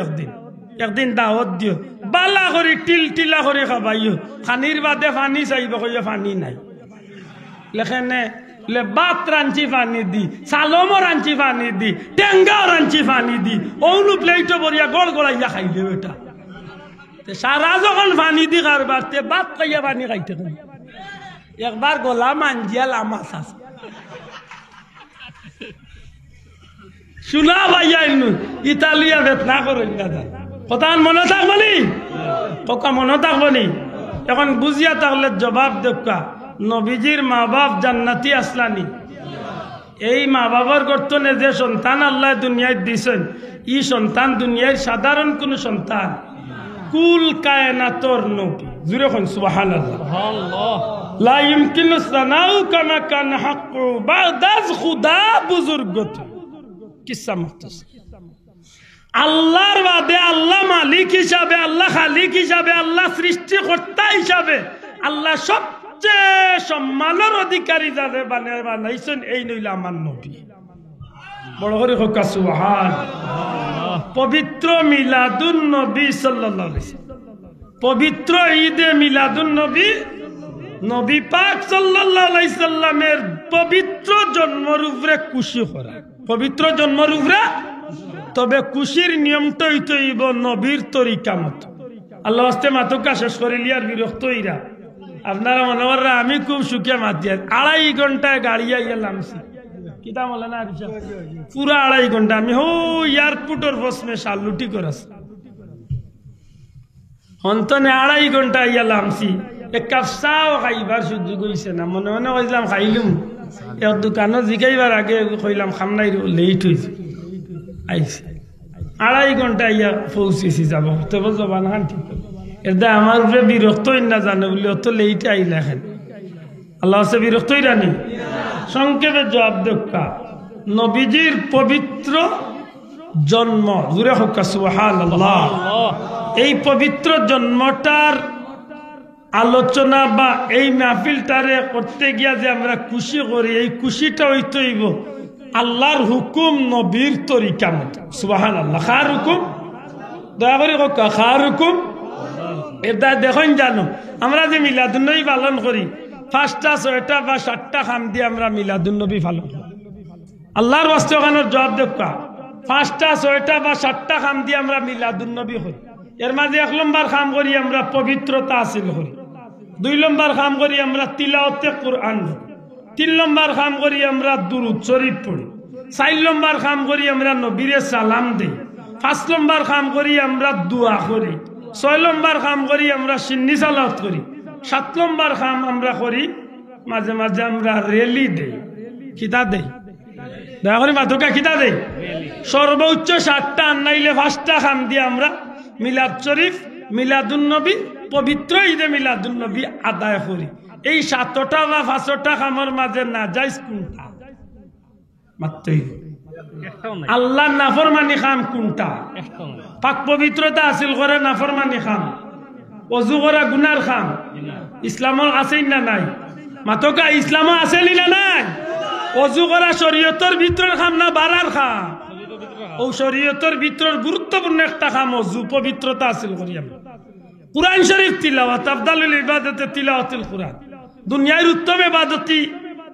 একদিন দাওয়াত দিও বালা করে টিলা করে খাবাইও খানির বাদে পানি চাইব কইব পানি নাই লেখেনে বাত রাঞ্চি পানি দি সালমো রাঞ্চি পানি দি টেঙ্গাও রাঞ্চি পানি দি অন্য প্লেটও বরিয়া গড় গড়াইয়া খাইলেও এটা সারা যখন পানি দি কারবার তে বাত খাইয়া পানি খাইতে একবার গলা মাঞ্জিয়া লামাস আছে শুনা ভাইয়া ইতালিয়া বেতনা করেন দাদা কথা মনে থাকবো নি কথা মনে থাকবো নি এখন বুঝিয়া তাহলে জবাব দেখা নবীজির মা বাপ জান্নাতি আসলানি এই মা বাবার গর্তনে যে সন্তান আল্লাহ দুনিয়ায় দিছেন ই সন্তান দুনিয়ার সাধারণ কোন সন্তান কুল কায়নাতর নবী জুরে কোন সুবহানাল্লাহ লা ইমকিনু সানাউ কামা কান হাক্কু বাদাজ খুদা বুজুর্গত কিসসা মুখতাসার আল্লাহর বাদে আল্লাহ মালিক হিসাবে আল্লাহ খালিক হিসাবে আল্লাহ সৃষ্টিকর্তা হিসাবে আল্লাহ সবচেয়ে সম্মানের অধিকারী যাবে বানাইছেন এই নইল আমার নবী বড় করে হোক সুবহানাল্লাহ পবিত্র মিলাদুন নবী সাল্লাল্লাহু আলাইহি ওয়াসাল্লাম পবিত্র ঈদে মিলাদুন নবী নবী পাক সাল্লাল্লাহু আলাইহি সাল্লামের পবিত্র জন্মের উপরে খুশি করা পবিত্র জন্মের উপরে তবে খুশির নিয়মটা হইব নবীর তরিকা মতো আল্লাহ আস্তে মাতুকা শেষ করে লিয়ার বিরক্ত হইরা আপনারা মনে করেন আমি খুব সুখে মাতি 2.5 ঘন্টায় গাড়ি আইয়া নামছি কিতা বলে না পুরা 2.5 ঘন্টা আমি হো এয়ারপোর্টের বসমে শালুটি করেছি হন্তনে 2.5 ঘন্টা আইয়া নামছি এক কাপ চাও খাইবার সুযোগ হইছে না মনে মনে কইলাম খাইলুম এক দোকানত জিগাইবার আগে কইলাম খাম নাই লেট হইছে আইছে 2.5 ঘন্টা ইয়া পৌঁছেছি যাব তবে জবান খান ঠিক এটা আমার উপরে বিরক্ত না জানে বলে অত লেট আইলা এখন আল্লাহ সে বিরক্তই রানি সংক্ষেপে জবাব দেখা নবীজির পবিত্র জন্ম জুরে হোক সুবহানাল্লাহ এই পবিত্র জন্মটার আলোচনা বা এই মাহফিলটারে করতে গিয়া যে আমরা খুশি করি এই খুশিটা হইতেইব আল্লাহর হুকুম নবীর তরিকা মতো সুবহানাল্লাহ কার হুকুম দয়া করে কার হুকুম এটা দেখুন জানো আমরা যে মিলাদুন্নবী পালন করি 5টা 6টা বা 7টা খাম দিয়ে আমরা মিলাদুন্নবী পালন করি আল্লাহর ওয়াস্তে ওখানের জবাব দেখা 5টা 6টা বা 7টা খাম দিয়ে আমরা মিলাদুন্নবী করি এর মাঝে 1 নম্বর খাম করি আমরা পবিত্রতা হাসিল করি 2 নম্বর খাম করি আমরা তিলাওয়াতে কুরআন করি 3 নম্বর খাম করি আমরা দুরূদ শরীফ পড়ি 4 নম্বর খাম করি আমরা নবীরে সালাম দেই 5 নম্বর খাম করি আমরা দোয়া করি 6 নম্বর খাম করি আমরা সিন্নি সালাত করি 7 নম্বর খাম আমরা করি মাঝে মাঝে আমরা রেলি দেই কিতা দেই দয়া করে মাতুকা কিতা দেই সর্বোচ্চ 7টা আনাইলে 5টা খাম দিয়ে আমরা মিলাদ শরীফ মিলাদুন্নবী পবিত্র ঈদে মিলাদুন্নবী আদায় করি এই 7টা বা 5টা খামের মাঝে না যাইজ কোনটা মাত্রই আল্লাহ নাফরমানি খাম কোনটা পাক পবিত্রতা হাসিল করে নাফরমানি খাম ওযু করা গুনার খাম ইসলামও আছে না নাই মাতকা ইসলামও আছে না নাই ওযু করা শরীয়তের ভিতরের খাম না বারার খাম ও শরীয়তের ভিতরের গুরুত্বপূর্ণ একটা খাম ওযু পবিত্রতা হাসিল করি আমরা কুরআন শরীফ তিলাওয়াত আফদালুল ইবাদতে তিলাওয়াতুল কুরআন দুনিয়ার উত্তম ইবাদতি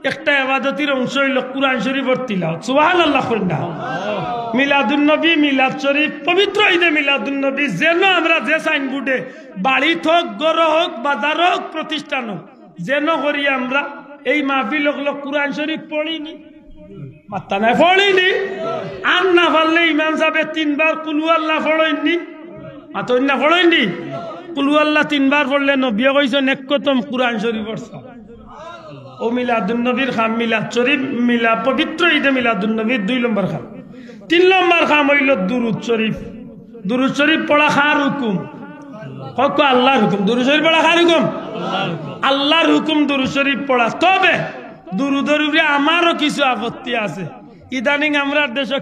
একটা ইবাদতির অংশ হইল কুরআন শরীফের তিলাওয়াত সুবহানাল্লাহ কইনা মিলাদুন্নবী মিলাদ শরীফ পবিত্র ঈদে মিলাদুন্নবী যেন আমরা যে সাইনবোর্ডে বাড়ি হোক ঘর হোক বাজার হোক প্রতিষ্ঠান হোক যেন করি আমরা এই মাহফিল হলো কুরআন শরীফ পড়িনি মাত্তা নাই পড়িনি আর না পারলে ইমাম সাহেব 3 বার কুল আল্লাহ পড়েননি মাতন না পড়েননি কুল আল্লাহ 3 বার পড়লে নবী কইছেন একতম কুরআন শরীফ পড়ছা ও মিলাদুন্নবীর খাম মিলাদ শরীফ মিলা পবিত্র ঈদে মিলাদুন্নবীর 2 নম্বর খাম 3 নম্বর খাম হইল দুরূদ শরীফ পড়া খার হুকুম হক আল্লাহর হুকুম দুরূদ শরীফ পড়া খার হুকুম আল্লাহর হুকুম দুরূদ শরীফ পড়া তবে দুরূদের উপরে আমারও কিছু আপত্তি আছে ইদানিং আমরা দেশে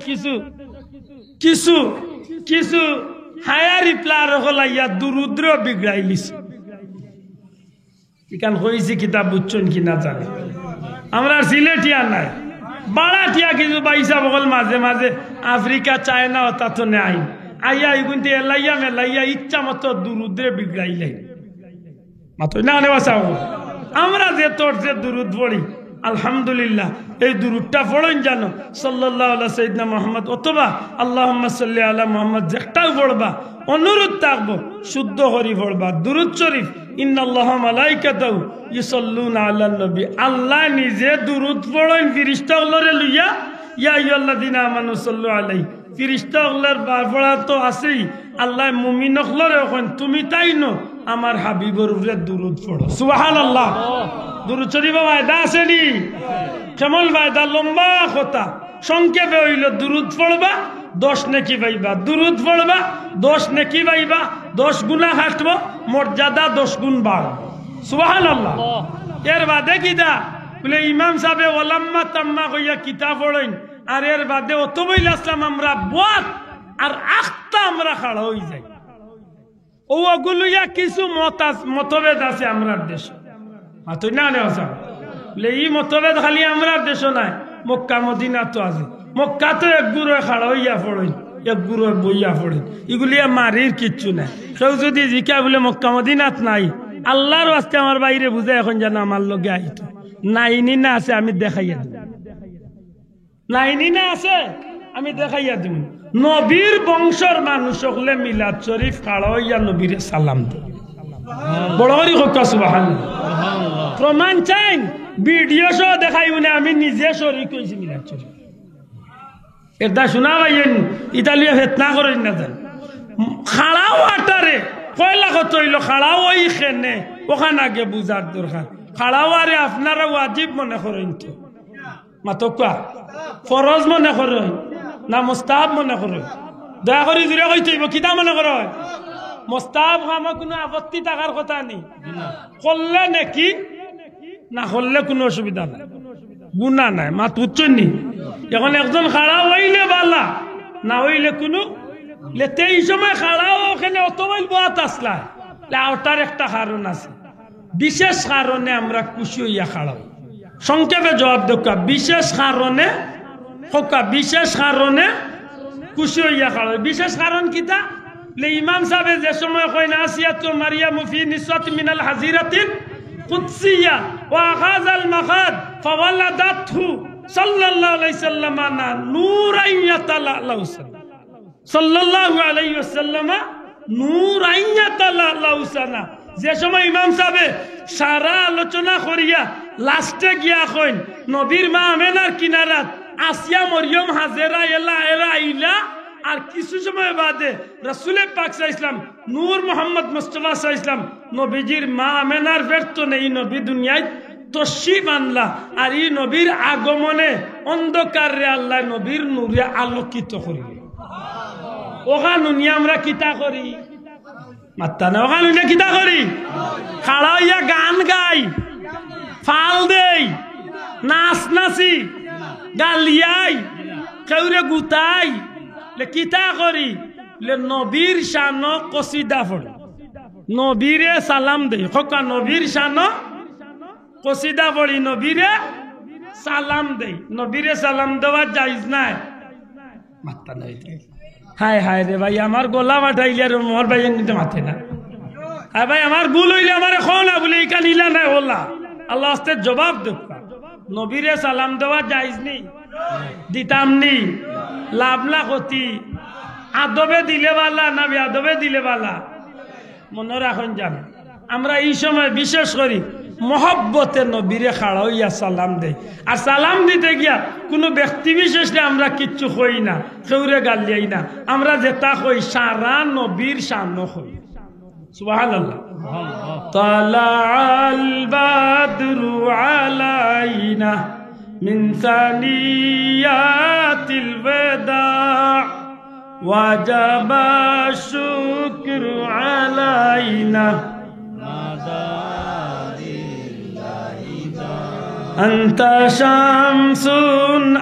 কিছু হায়ার প্লার হলাইয়া দুরূদ্র বিগড়াইলিস ইকান হইছে কিতাব বুঝছেন কি না জানি আমরা সিলেটিয়া নাই বাড়াটিয়া কিছু বাইসা বগল মাঝে মাঝে আফ্রিকা চায়না তা তো নেই আইয়া ইগুনতে এলাইয়া মেলাইয়া ইচ্ছা মতো দুরুদ্রে বিগড়াইলে মাত্র না নেওয়া আমরা যে তোর যে দুরুদ পড়ি আলহামদুলিল্লাহ এই দুরুদটা পড়েন জানো সাল্লাল্লাহু আলা সাইয়্যিদিনা মুহাম্মদ অথবা আল্লাহুম্মা সাল্লি আলা মুহাম্মদ যেটাও পড়বা অনুরোধ থাকবো শুদ্ধ করি পড়বা দুরুদ শরীফ ইন্নাল্লাহা মালাইকাতাহু ইউসাল্লুনা আলান নবী আল্লাহ নিজে দুরুদ পড়েন ফেরেশতাগুলোরে লইয়া ইয়া আইয়ুহাল্লাযিনা আমানু সাল্লু আলাইহি ফেরেশতাগুলোর পড়া তো আছেই আল্লাহ মুমিনগুলোরে কইন তুমি তাই ন আমার হাবিবের উপরে দুরুদ পড়ো সুবহানাল্লাহ দুরুদ শরীফ ওয়াদা আছে নি কেমন ওয়াদা লম্বা কথা সংক্ষেপে হইল দুরুদ পড়বা 10 নেকি পাইবা দুরুদ পড়বা 10 নেকি পাইবা 10 গুনাহ কাটবো মর্যাদা 10 গুণ বাড় সুবহানাল্লাহ এর বাদে কিদা বলে ইমাম সাহেব ওলাম্মা তাম্মা কইয়া কিতাব পড়েন আর এর বাদে অত বইলা আসলাম আমরা বাত আর আখতা আমরা খাড়া হই যাই ওগুলোয়া কিছু মতভেদ আছে আমরার দেশে মাতই না নেওয়া বলে এই মতভেদ খালি আমরার দেশে নাই মক্কা মদিনা তো আছে মক্কা তো এক গুড়ে খাড়া হইয়া পড়েন এক গুড়ে বইয়া পড়েন এগুলিয়া মারির কিচ্ছু নাই কেউ যদি জিকা বলে মক্কা মদিনাত নাই আল্লাহর আস্তে আমার বাইরে বুঝে এখন যেন আমার লগে আইতো নাইনি না আছে আমি দেখাইয়া দিব নাইনি না আছে আমি দেখাইয়া দিব নবীর বংশর মানুষ হলে মিলাদ শরীফ খাড়া হইয়া নবীরে সালাম দেয় বড় করে হোক সুবহানাল্লাহ প্রমাণ চাই ভিডিও সহ দেখাইব না আমি নিজে শরীক হয়েছি মিলাদ শরীফ এটা শোনা পাইয়েন ইতালিয়া ফেতনা করেন না দেন খাড়াও আটারে কয়লা কত হইল খাড়াও ওই খেনে ওখানে আগে বুঝার দরকার খাড়াও আরে আপনারা ওয়াজিব মনে করেন তো মাতকা ফরজ মনে করেন না মুস্তাহাব মনে করেন দয়া করে জুড়ে কইতে হইব কিতা মনে করেন মুস্তাহাব কামে কোনো আপত্তি থাকার কথা নেই করলে নাকি না করলে কোনো অসুবিধা নাই গুনাহ নাই মাত বুঝছেন নি এখন একজন খাড়া হইলে বালা না হইলে কোনো লেতে এই সময় খাড়াও ওখানে অতবাইল বাত আসলা ওটার একটা কারণ আছে বিশেষ কারণে আমরা খুশি হইয়া খাড়াও সংক্ষেপে জবাব দেখা বিশেষ কারণে বিশেষ কারণে খুশি হইয়া খাড়াও বিশেষ কারণ কিতা ইমাম সাহেব যে সময় কয় না আসিয়াতু মারিয়ামু ফি নিসাত মিনাল হাজিরাতিন কুদসিয়া ওয়া আখাযাল মাখাদ ফাওয়ালাদাতহু সাল্লাল্লাহু আলাইহি সাল্লাম নূরান ইয়াতালাউ সাল্লাল্লাহু আলাইহি ওয়াসাল্লাম নূরান ইয়াতালাউ সানা যে সময় ইমাম সাহেব সারা আলোচনা করিয়া লাস্টে গিয়া কইন নবীর মা আমেনার কিনারাত আসিয়া মরিয়ম হাজেরা এরা আইলা আর কিছু সময় বাদে রাসূল পাক সাল্লাল্লাহু আলাইহি ওয়াসাল্লাম নূর মুহাম্মদ মুস্তাফা সাল্লাল্লাহু আলাইহি ওয়াসাল্লাম নবীজির মা আমেনার ব্যর্থ নেই নবী দুনিয়ায় তশরিফ আনলা আর এই নবীর আগমনে অন্ধকারে আল্লাহ নবীর নূরে আলোকিত করিল ওখানে নিয়ে আমরা কিতা করি মাত্তা না ওখানে নিয়ে কিতা করি খাড়া হইয়া গান গাই ফাল দেই নাচ নাচি গালিয়াই কেউরে গুতাই কিতা করি নবীর শান কসিদা পড়ি নবীরে সালাম দেই খোকা নবীর শান কসিদা পড়ি নবীরে সালাম দেই নবীরে সালাম দেওয়া জায়েজ নাই মাত্তা নাই হায় হায় রে ভাই আমার গলা মাঠাইলে আর মোর ভাই নিতে মাথে না হ্যাঁ ভাই আমার ভুল হইলে আমার এখন না বলে এই কানিলা নাই ওলা আল্লাহ আস্তে জবাব দেব নবীরে সালাম দেওয়া জায়েজ নেই দিতাম নি লাভ না ক্ষতি আদবে দিলে বালা না বেআদবে দিলে বালা মনে রাখুন যান আমরা এই সময় বিশেষ করি মহব্বতে নবীরে খাড়া হইয়া সালাম দেয় আর সালাম দিতে গিয়া কোনো ব্যক্তি বিশেষে আমরা কিচ্ছু কই না কেউরে গালিয়াই না আমরা যেটা কই সারা নবীর সামনে কই সুবহানাল্লাহ তালাল বাদরু আলাইনা মিন সানিয়াতিল ওয়াদা ওয়াজাবা শুকরু আলাইনা أنت شمس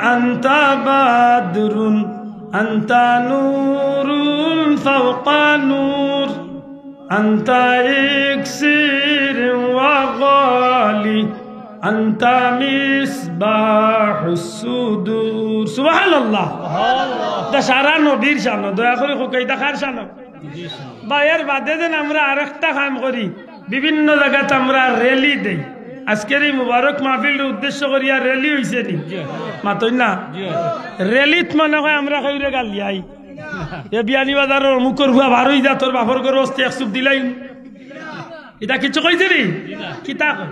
أنت بدر أنت نور فوق نور أنت إكسير وغالي আনতা মিসবাহুস সুদূর। সুবহানাল্লাহ। তা সারা নবীর শান, দয়া করে কইতা কার শান? বাইয়ের বাদে দেন আমরা আরেকটা কাম করি, বিভিন্ন জায়গাতে আমরা র্যালি দেই। আজকের এই মুবারক মাহফিলের উদ্দেশ্য করিয়া র্যালি হইছে নি মাতই না? র্যালিত মনে হয় আমরা কইরে গালিয়াই এ বিয়ানি বাজারের মুখর ভুয়া ভারই যা তোর বাপর করে অস্তি এক চুপ দিলাই, এটা কিছু কইছে নি? কিতা কই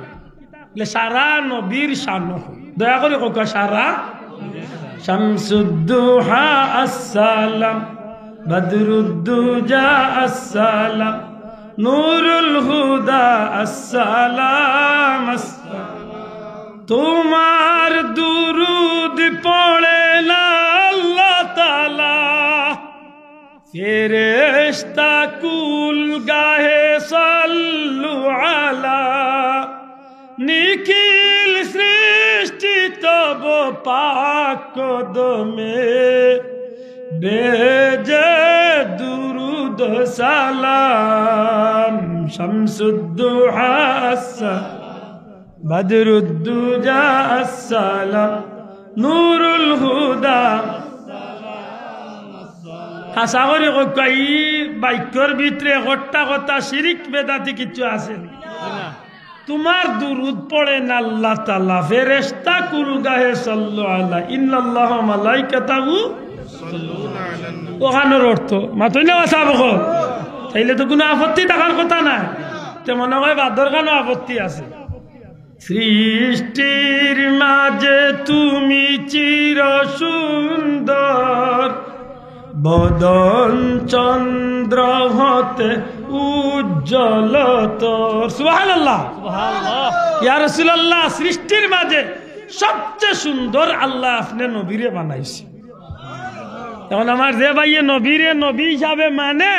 সারা নবীর শান, দয়া করে কোক সারা। শামসুদ্দুহা আসসালাম, বদরুদ্দুজা আসসালাম, নূরুল হুদা আসসালাম, তোমার দুরুদ পড়ে না আল্লাহ তাআলা, ফেরেশতা কুল গাহে সাল্লু আলা, নিখিল সৃষ্টি তব পাক কদমে বেজে দুরুদ সালাম। শামসুদ্দুহা বদরুদ্দুজা আসসালাম, নূরুল হুদা। হাসা করে কই বাক্যর ভিতরে একটা কথা শিরিক বেদাতি কিছু আছে না? তোমার দুরুদ পড়েন আল্লাহ তাআলা, ফেরেশতা কুল গাহে সাল্লু আলা, ইন্নাল্লাহা ওয়া মালাইকাতাহু সাল্লুনা আলান নবী। ওখানের অর্থ মাতই না সাবক, তাইলে তো কোনো আপত্তি থাকার কথা না। তে মনে হয় বাদর কেন আপত্তি আছে? সৃষ্টির মাঝে তুমি চির সুন্দর, বদন চন্দ্র হতে উজ্জ্বল তোর। সুবহানাল্লাহ। ইয়া রাসূলুল্লাহ, সৃষ্টির মাঝে সবচেয়ে সুন্দর আল্লাহ আপনি নবীরে বানাইছে। এখন আমার যে ভাইয়ে নবীরে নবী হিসাবে মানে,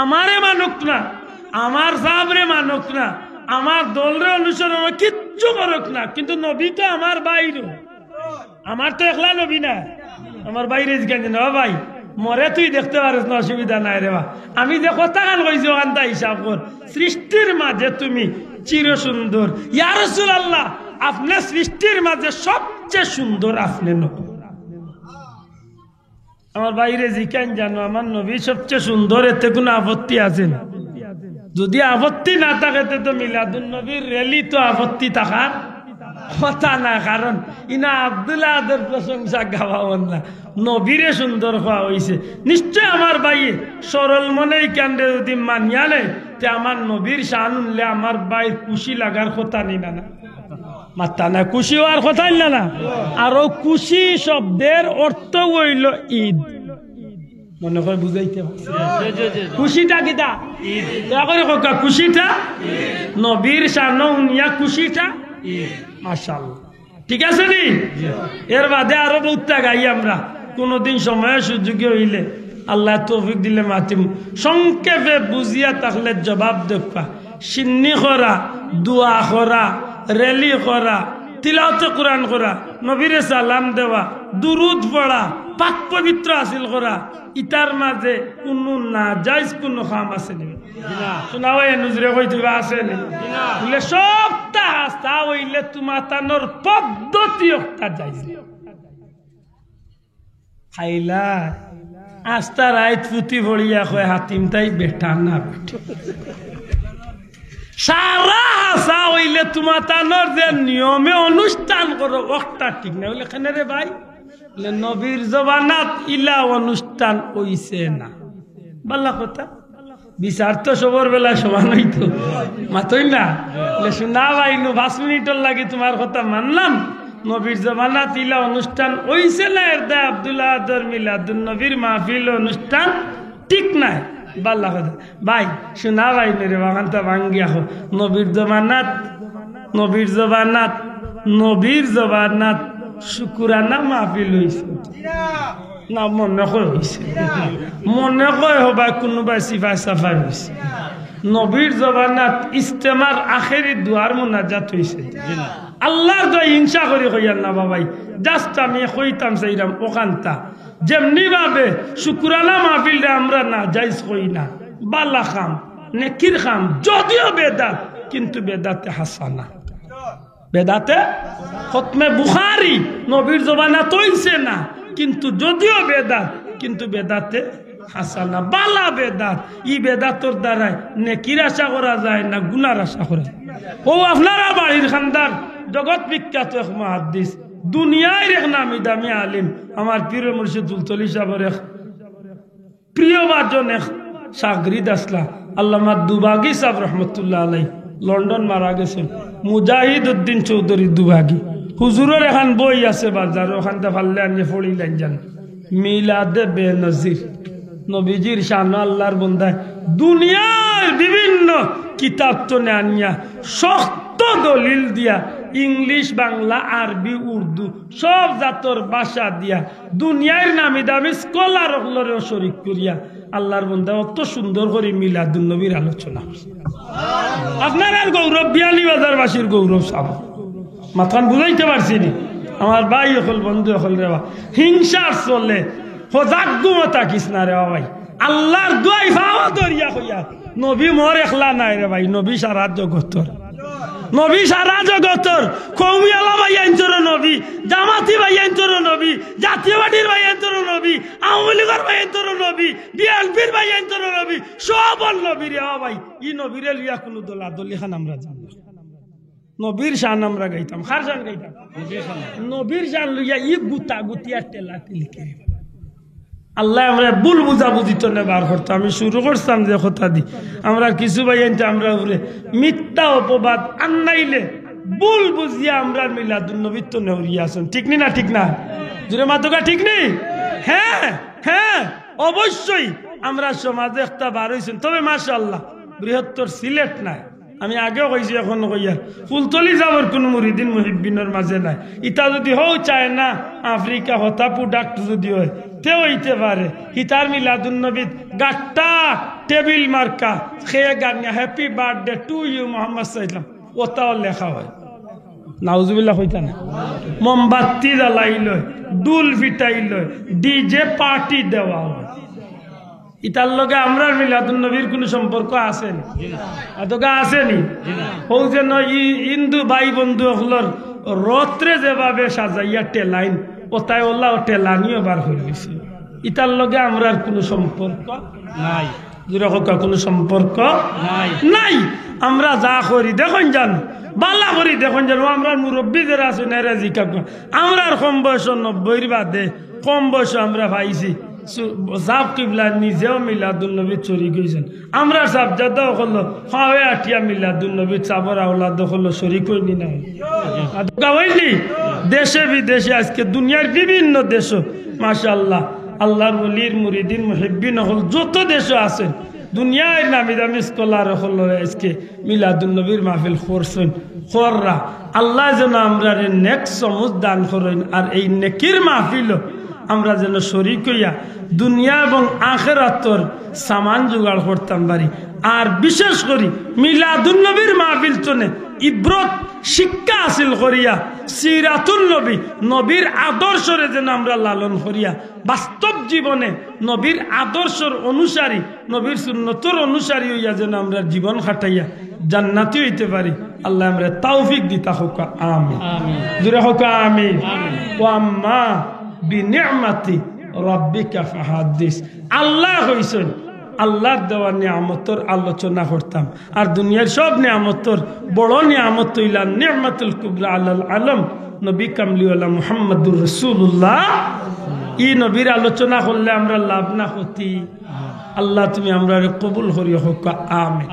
আমারে মানুক না, আমার সাহাবরে মানুক না, আমার দলরে অনুসরণ কিচ্ছু করুক না, কিন্তু নবী তো আমার বাইরে, আমার তো একলা নবী না, আমার বাইরে কেন না ভাই? মরে তুই দেখতে পারিস না, অসুবিধা নাই রে বা। আমি যে কথা গান কইছি ওখানটা হিসাব কর। সৃষ্টির মাঝে তুমি চির সুন্দর। ইয়া রাসূলুল্লাহ, আপনি সৃষ্টির মাঝে সবচেয়ে সুন্দর আপনি নবী। আমার বাইরে জিকান জানো আমার নবী সবচেয়ে সুন্দর, এতে কোনো আপত্তি আছে না? যদি আপত্তি না থাকে তো মিলাদুন নবীর র্যালি তো আপত্তি থাকার কথা না, কারণ ইনা আব্দুল্লাহ আদের প্রশংসা গাওয়ান না, নবীরে সুন্দর হওয়া হয়েছে। নিশ্চয় আমার ভাইয়ে সরল মনেই কেন্দ্রে যদি মানিয়া নেই, তে আমার নবীর শান উনলে আমার ভাই খুশি লাগার কথা নি না, মাত্তা না খুশি হওয়ার কথা না না। আরো খুশি শব্দের অর্থ হইল ঈদ। মনে হয় বুঝাইতে খুশিটা কিটা? খুশিটা নবীর শান উনিয়া খুশিটা মাশাআল্লাহ, ঠিক আছে নি? এর বাদে আরো বহুতটা গাই আমরা, কোনদিন সময় সুযোগে হইলে আল্লাহ তৌফিক দিলে মাতিম। সংক্ষেপে বুঝিয়া থাকলে জবাব দেখবা। সিন্নি করা, দোয়া করা, র্যালি করা, তিলাওয়াতে কোরআন করা, নবীরে সালাম দেওয়া, দুরুদ পড়া, পাক পবিত্র হাসিল করা, ইতার মাঝে কোনো না জায়েজ কোনো কাম আছে নি? শোনাও নুজরে কই দিবা আছে নি? বলে সবটা আস্থা হইলে তোমার তানোর পদ্ধতি একটা জায়েজ খাইলা আস্থা রাইত ফুটি ভরিয়া কয় হাতিম তাই বেটা না বেটা। সারা হাসা হইলে তোমার তানোর যে নিয়মে অনুষ্ঠান করো ওটা ঠিক না। বলে কেন রে ভাই? বলে নবীর জবানাত ইলা অনুষ্ঠান হইছে না। বাল্লা কথা, বিচার তো সবর বেলা সমান হইতো, মাতই না? বলে শোনা ভাই, 5 মিনিটের লাগে তোমার কথা মানলাম, নবীর জবানাত ইলা অনুষ্ঠান হইছে না, এর দায় আব্দুল্লাহ আদর মিলাদুন নবীর মাহফিল অনুষ্ঠান ঠিক নাই। বাল্লা কথা ভাই, শোনা ভাই মেরে বাগানটা ভাঙ্গিয়া হো, নবীর জবানাত, নবীর জবানাত, নবীর জবানাত শুকুরানা মাহফিল হইছে না? মনে কয় হইছে, মনে কয় হবা কোনোবাই সিফাই সাফাই হইছে। নবীর জবানাত ইস্তেমার আখেরি দুয়ার মুনাজাত হইছে। আল্লাহর দয় হিংসা করে কইয়ার না বাবাই, জাস্ট আমি কইতাম চাইরাম ওখানটা যেমনি ভাবে শুকুরানা মাহফিলটা আমরা না জায়েজ কই না, বালা খাম নেকির খাম, যদিও বেদাত কিন্তু বেদাতে হাসানা। বেদাতে খতমে বুখারি নবীর জবানা তৈছে না, কিন্তু যদিও বেদাত, কিন্তু বেদাতে হাসানা বালা বেদাত। ই বেদাতর দ্বারায় নেকির আশা করা যায় না গুনার আশা করা। ও আপনারা বাড়ির খানদার জগৎ বিখ্যাত এক মুহাদ্দিস, দুনিয়ার এক নামি দামি আলিম, আমার পীর মুর্শিদ তুলতলি সাহেবের এক প্রিয় বাজন এক শাগরিদ আসলা আল্লামা দুবাগি সাহেব রহমতুল্লাহ আলাই, লন্ডন মারা গেছেন। মুজাহিদ উদ্দিন চৌধুরী দুবাগি হুজুরের এখন বই আছে বাজার, ওখানটা ফাললে আনিয়ে পড়িলেন যান মিলাদে বেনজির, নবীজির শান আল্লাহর বন্দায় দুনিয়ার বিভিন্ন কিতাব তো আনিয়া শক্ত দলিল দিয়া ইংলিশ বাংলা আরবি উর্দু সব জাতর ভাষা দিয়া দুনিয়ার নামি দামি স্কলার হলরেও শরীক করিয়া আল্লাহর বন্দা অত সুন্দর করে মিলাদুন নবীর আলোচনা। আপনার আর গৌরব বিয়ানীবাজারবাসীর গৌরব সাব মাথান বুঝাইতে পারছি নি। আমার ভাই হল বন্ধু হল রেবা হিংসার চলে সজাগ থাকিস না রে ভাই, আল্লাহর দুয়াই ভাওয়া দরিয়া হইয়া নবী মোর একলা নাই রে ভাই, নবী সারা জগতর, নবী সারা জগতর। কৌমিয়ালা ভাই আইনচর নবী, জামাতি ভাই আইনচর নবী, জাতীয় পার্টির ভাই আইনচর নবী, আওয়ামী লীগের ভাই আইনচর নবী, বিএনপির ভাই আইনচর নবী, সব নবী রে ভাই। ই নবীরে লিয়া কোনো দোলা দলি খান আমরা জানি, নবীর শান আমরা গাইতাম। কার শান গাইতাম? নবীর শান লইয়া ই গুতা গুতিয়া টেলা টেলি করে আল্লাহ আমরা ভুল বুঝাবুঝি তো নেবার করতো। আমি শুরু করতাম যে কথা দি আমরা কিছু ভাই আমরা মিথ্যা অপবাদ আন্নাইলে ভুল বুঝিয়া আমরা মিলাদুন নবীর তো নেউরিয়া আসুন, ঠিক নি না? ঠিক না? জুড়ে মাতকা ঠিক নেই? হ্যাঁ হ্যাঁ অবশ্যই আমরা সমাজে একটা বার হয়েছেন, তবে মাশাআল্লাহ বৃহত্তর সিলেট নাই। আমি আগেও কইছি এখন কইয়া ফুলতলি যাবার কোন মুরিদিন মুহিব্বিনের মাঝে নাই। ইটা যদি হও চায় না আফ্রিকা হতা প্রোডাক্ট যদি হয় তেও হইতে পারে। হিতার মিলাদুন নবী গাট্টা টেবিল মার্কা খেয়ে গানিয়া happy birthday to you Mohammad সাল্লাম ওটাও লেখা হয়। নাউজুবিল্লাহ হইতা না? মোমবাতি জ্বালাই লয়, ডুল ফিটাই লয়, ডিজে পার্টি দেওয়া হয়। ইতার লগে আমরা মিলাদুন নবীর কোন সম্পর্ক আছেনি? এতগা আসেনি? হৌ যেন হিন্দু ভাই বন্ধু হলর রত্রে যেভাবে সাজাইয়া টেলাইন ওটাই ওল্লা ও টেলানিও বার হয়ে গেছে। ইতার লগে আমরা কোনো সম্পর্ক নাই, কোনো সম্পর্ক নাই। আমরা যা করি দেখুন যান, বালা করি দেখুন যান। আমরা মুরব্বী যারা আছে না জিকা আমরা কম বয়স 90 বাদে কম বয়স আমরা পাইছি সাব কিবলা নিজেও মিলাদুন নবী চুরি গেছেন। আমরা সাব যাদা হলো হাওয়ে আটিয়া মিলাদুন নবী চাবর আওলাদ হলো শরীক হইনি না হইনি। দেশে বিদেশে আজকে দুনিয়ার বিভিন্ন দেশ মাশাআল্লাহ আল্লাহর ওলির মুরিদিন মুহিব্বিন হল যত দেশ আছেন দুনিয়ার নামি দামি স্কলার হল আজকে মিলাদুন নবীর মাহফিল করছেন। খররা আল্লাহ যেন আমরা নেক সমুজ দান করেন, আর এই নেকির মাহফিল আমরা যেন শরীক হইয়া দুনিয়া এবং আখিরাতর সামান জোগাড় করতাম পারি। আর বিশেষ করি মিলাদুন নবীর মাহফিল চনে ইব্রত শিক্ষা হাসিল করিয়া সিরাতুল নবী নবীর আদর্শরে যেন আমরা লালন করিয়া বাস্তব জীবনে নবীর আদর্শর অনুসারী নবীর সুন্নতর অনুসারী হইয়া যেন আমরা জীবন খাটাইয়া জান্নাতি হইতে পারি। আল্লাহ আমরা তৌফিক দিতা হোক, আমিন। জুড়ে হোক আমিন। ওয়া আম্মা বিনিআমাতি রাব্বিকা ফাহাদ্দিস। আল্লাহ হইছেন আল্লাহর দেওয়া নিয়ামতর আলোচনা করতাম। আর দুনিয়ার সব নিয়ামতর বড় নিয়ামত হইলা নিয়ামতুল কুবরা আলাল আলম নবী কামলিওয়ালা মুহাম্মদুর রাসূলুল্লাহ। ই নবীর আলোচনা করলে আমরা লাভ না হতি। আল্লাহ তুমি আমরা কবুল করিও হোক, আমিন।